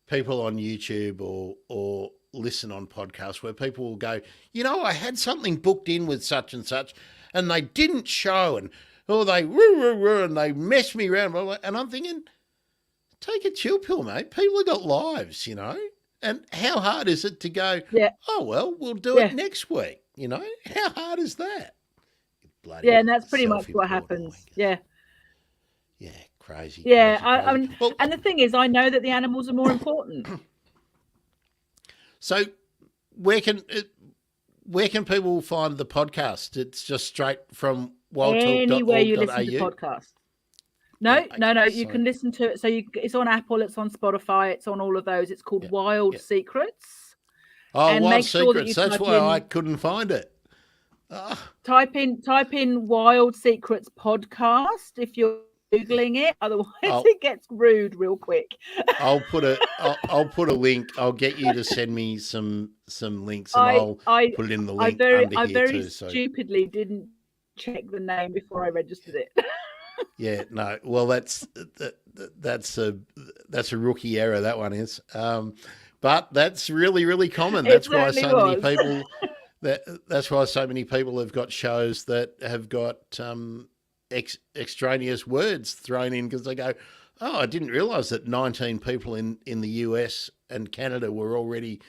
people on YouTube or listen on podcasts where people will go, I had something booked in with such and such, and they didn't show, and they messed me around, and I'm thinking, take a chill pill, mate. People have got lives, and how hard is it to go? Yeah. Oh well, we'll do it next week. How hard is that? Bloody and that's pretty much what happens. Yeah, crazy. Yeah, crazy. And the thing is, I know that the animals are more important. So, where can people find the podcast? It's just straight from wildtalk.org.au? Anywhere you listen to podcasts. No. You can listen to it. So it's on Apple, it's on Spotify, it's on all of those. It's called Wild Secrets. Oh, and Wild Secrets. That's why I couldn't find it. Type in Wild Secrets podcast if you're Googling it. Otherwise, it gets rude real quick. I'll put a link. I'll get you to send me some links, and I'll put it in the link I very stupidly didn't check the name before I registered it. Yeah, no. Well, that's a rookie error. That one is, but that's really, really common. That's why many people. That's why so many people have got shows that have got extraneous words thrown in because they go, "Oh, I didn't realise that 19 people in the US and Canada were already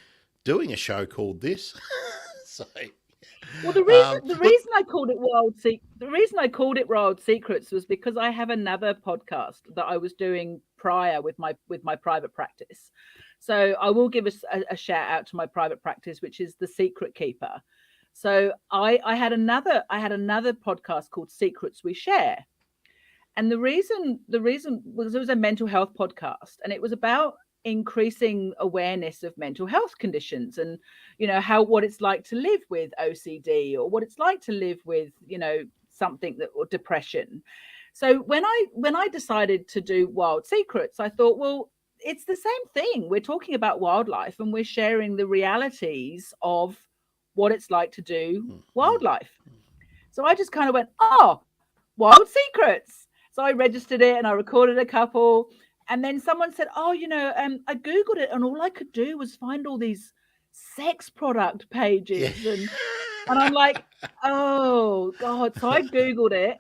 doing a show called this." So. Well, the reason I called it Wild Secrets was because I have another podcast that I was doing prior with my private practice. So I will give a shout out to my private practice, which is The Secret Keeper. So I had another podcast called Secrets We Share, and the reason was it was a mental health podcast, and it was about increasing awareness of mental health conditions and what it's like to live with OCD or what it's like to live with something or depression. So when I decided to do Wild Secrets, I thought, well, it's the same thing. We're talking about wildlife and we're sharing the realities of what it's like to do wildlife. So I just kind of went, Wild Secrets. So I registered it and I recorded a couple. And then someone said, I Googled it and all I could do was find all these sex product pages. And I'm like, oh, God. So I Googled it,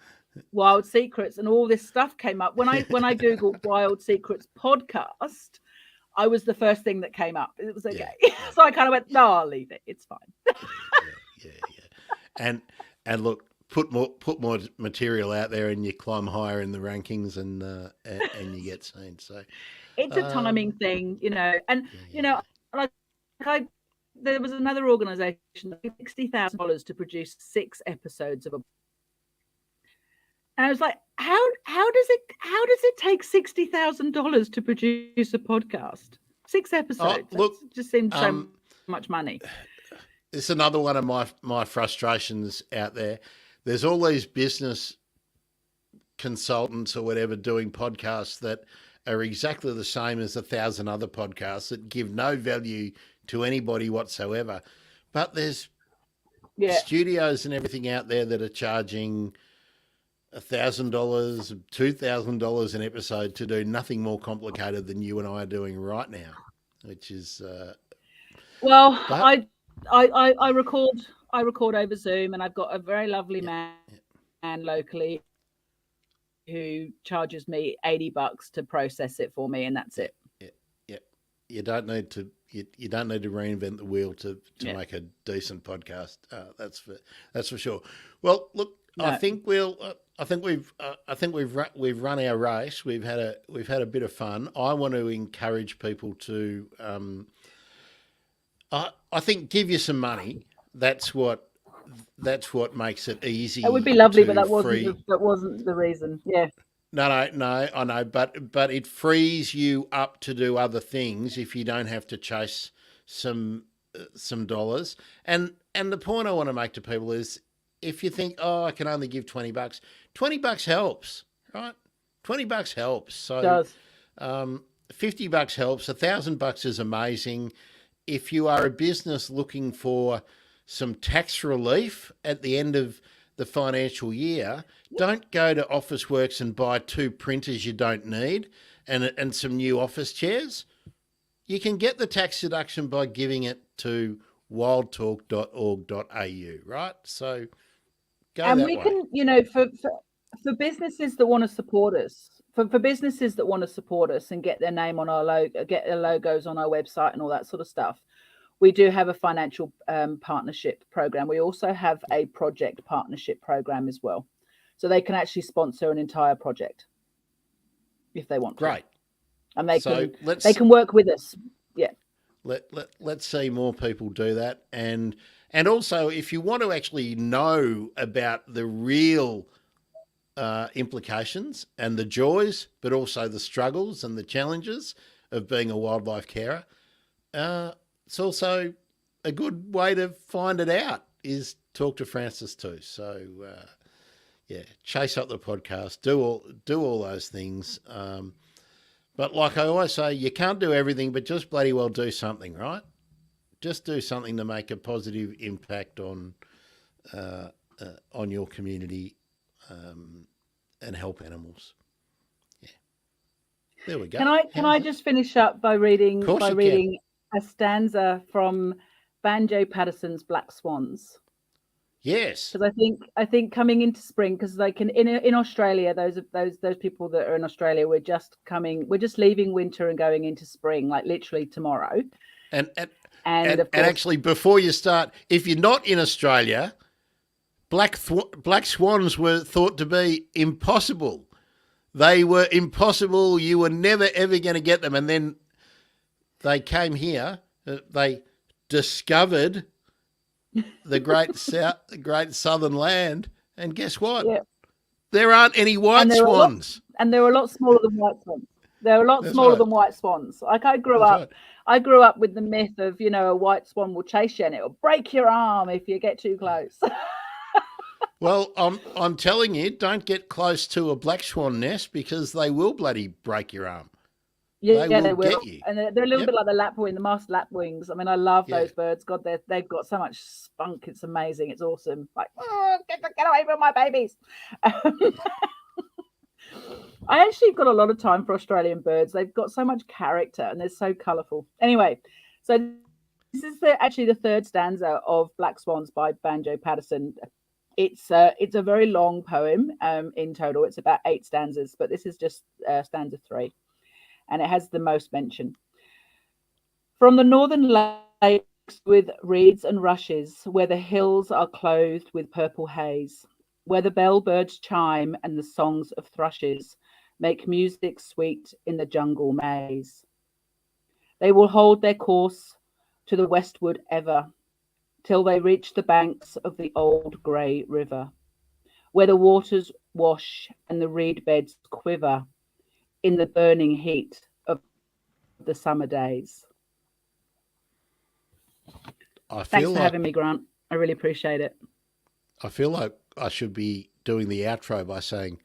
Wild Secrets, and all this stuff came up. When I Googled Wild Secrets podcast, I was the first thing that came up. It was okay. Yeah. So I kind of went, no, I'll leave it. It's fine. Yeah. And look, put more material out there and you climb higher in the rankings and you get seen. So it's a timing thing, there was another organization that paid $60,000 to produce 6 episodes of a, and I was like, how does it take $60,000 to produce a podcast? 6 episodes. Look, that just seems so much money. It's another one of my frustrations out there. There's all these business consultants or whatever doing podcasts that are exactly the same as 1,000 other podcasts that give no value to anybody whatsoever. But there's studios and everything out there that are charging $1,000, $2,000 an episode to do nothing more complicated than you and I are doing right now, which is I record over Zoom, and I've got a very lovely man locally who charges me $80 to process it for me, and that's it. Yeah. You don't need to reinvent the wheel to make a decent podcast. That's for sure. Well, look, no. I think we've run our race. We've had a bit of fun. I want to encourage people to I think give you some money. That's what makes it easy. It would be lovely, but that wasn't the reason. Yeah. No, I know, but it frees you up to do other things if you don't have to chase some dollars. And the point I want to make to people is if you think, oh, I can only give $20, $20 helps, right? $20 helps. So Does. 50 bucks helps. $1,000 is amazing. If you are a business looking for some tax relief at the end of the financial year, don't go to Officeworks and buy 2 printers you don't need and some new office chairs. You can get the tax deduction by giving it to wildtalk.org.au, right? So go And that we way. can, for businesses that want to support us, for businesses that want to support us and get their name on our logo, get their logos on our website and all that sort of stuff, we do have a financial partnership program. We also have a project partnership program as well. So they can actually sponsor an entire project if they want to. Great. And they So can work with us. Yeah. Let's see more people do that. And also, if you want to actually know about the real implications and the joys, but also the struggles and the challenges of being a wildlife carer, it's also a good way to find it out is talk to Francis too. So chase up the podcast, do all those things. But like I always say, you can't do everything, but just bloody well do something, right? Just do something to make a positive impact on your community and help animals. Yeah, there we go. Can I just finish up by reading Can. a stanza from Banjo Patterson's Black Swans? Yes, Because I think coming into spring, because like in Australia, those people that are in Australia, we're just leaving winter and going into spring, like literally tomorrow. And of course, actually, before you start, if you're not in Australia, black swans were thought to be impossible. They were impossible. You were never ever going to get them, and then they came here. They discovered the great southern land, and guess what? yeah. There aren't any white swans. And they're a lot smaller than white swans. They're a lot smaller than white swans. Like I grew up with the myth of, a white swan will chase you and it'll break your arm if you get too close. Well, I'm telling you, don't get close to a black swan nest because they will bloody break your arm. They will get you. And they're a little bit like the masked lapwings. I mean, I love those birds. God, they've got so much spunk. It's amazing. It's awesome. Like, get away from my babies. I actually got a lot of time for Australian birds. They've got so much character and they're so colourful. Anyway, so this is actually the third stanza of Black Swans by Banjo Patterson. It's a very long poem in total. It's about 8 stanzas, but this is just stanza 3. And it has the most mention. From the northern lakes with reeds and rushes, where the hills are clothed with purple haze, where the bellbirds chime and the songs of thrushes make music sweet in the jungle maze. They will hold their course to the westward ever, till they reach the banks of the old grey river, where the waters wash and the reed beds quiver in the burning heat of the summer days. Thanks for having me, Grant. I really appreciate it. I feel like I should be doing the outro by saying,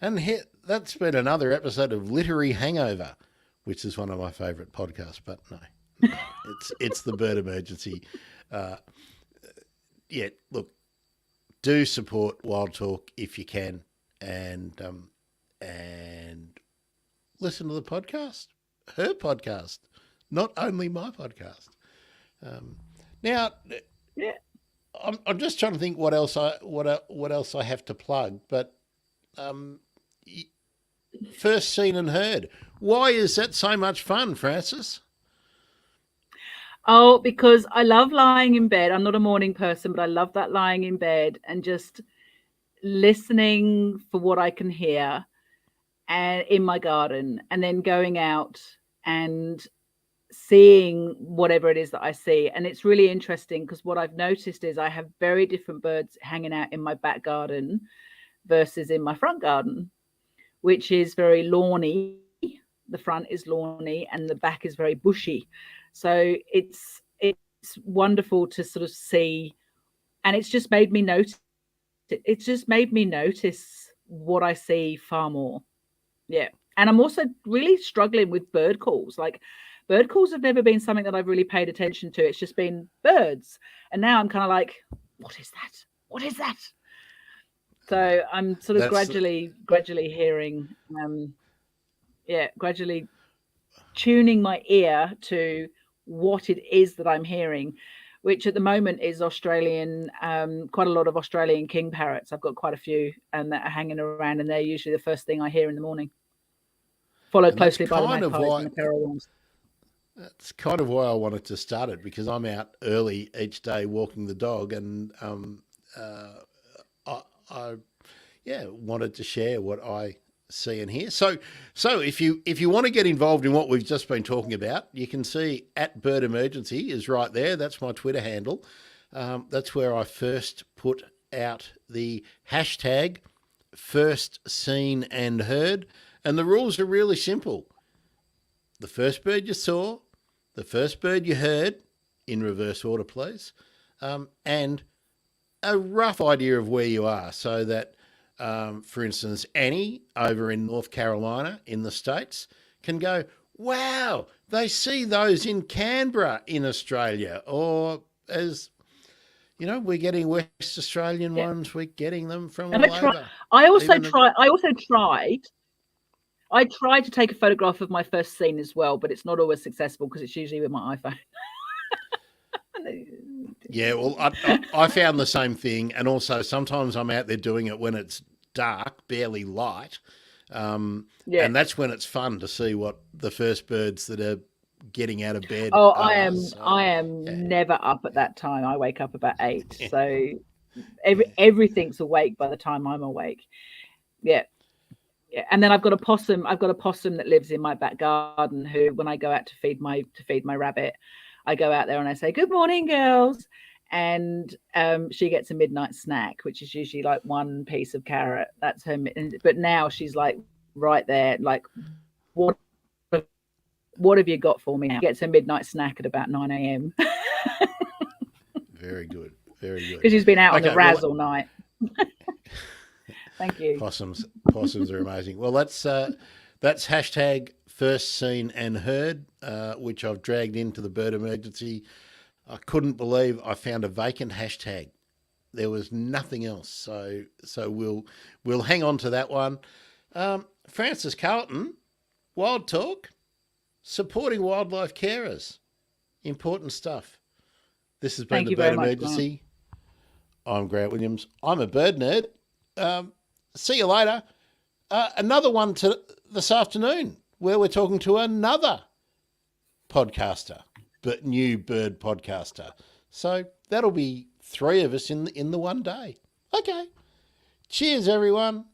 and here, that's been another episode of Literary Hangover, which is one of my favourite podcasts, but no, it's the Bird Emergency. Look, do support Wild Talk if you can, and listen to the podcast, her podcast, not only my podcast. Now, I'm just trying to think what else I have to plug, but first seen and heard. Why is that so much fun, Francis? Oh, because I love lying in bed. I'm not a morning person, but I love that lying in bed and just listening for what I can hear and in my garden, and then going out and seeing whatever it is that I see. And it's really interesting because what I've noticed is I have very different birds hanging out in my back garden versus in my front garden, which is very lawny. The front is lawny and the back is very bushy. So it's wonderful to sort of see, and it's just made me notice it's just made me notice what I see far more. Yeah. And I'm also really struggling with bird calls. Like, bird calls have never been something that I've really paid attention to. It's just been birds. And now I'm kind of like, what is that? What is that? So I'm sort of That's gradually hearing, gradually tuning my ear to what it is that I'm hearing, which at the moment is Australian, quite a lot of Australian king parrots. I've got quite a few that are hanging around, and they're usually the first thing I hear in the morning, followed and that's closely by the kind of magpies why and the carolines. that's kind of why I wanted to start it, because I'm out early each day walking the dog, and I wanted to share what I see and hear. So if you want to get involved in what we've just been talking about, you can see at Bird Emergency is right there. That's my Twitter handle. That's where I first put out the hashtag first seen and heard. And the rules are really simple. The first bird you saw, the first bird you heard, in reverse order, please, and a rough idea of where you are, so that, for instance, Annie over in North Carolina in the States can go, wow, they see those in Canberra in Australia. Or, as you know, we're getting West Australian ones, we're getting them from all over. I tried to take a photograph of my first scene as well, but it's not always successful because it's usually with my iPhone. Yeah, well, I found the same thing, and also sometimes I'm out there doing it when it's dark, barely light, and that's when it's fun to see what the first birds that are getting out of bed. Oh, I am never up at that time. I wake up about 8, so everything's awake by the time I'm awake. Yeah. Yeah, and then I've got a possum. I've got a possum that lives in my back garden, who, when I go out to feed my rabbit, I go out there and I say, "Good morning, girls," and she gets a midnight snack, which is usually like one piece of carrot. That's her. But now she's like right there, like, what have you got for me now? She gets a midnight snack at about 9 a.m. Very good, very good. Because she's been out on the Raz all night. Thank you. Possums are amazing. Well, that's hashtag first seen and heard, which I've dragged into the Bird Emergency. I couldn't believe I found a vacant hashtag. There was nothing else, so we'll hang on to that one. Francis Carleton, Wild Talk, supporting wildlife carers, important stuff. This has been the Bird Emergency. I'm Grant Williams. I'm a bird nerd. See you later. Another one this afternoon, where we're talking to another podcaster, but new bird podcaster. So that'll be 3 of us in the one day. Okay. Cheers, everyone.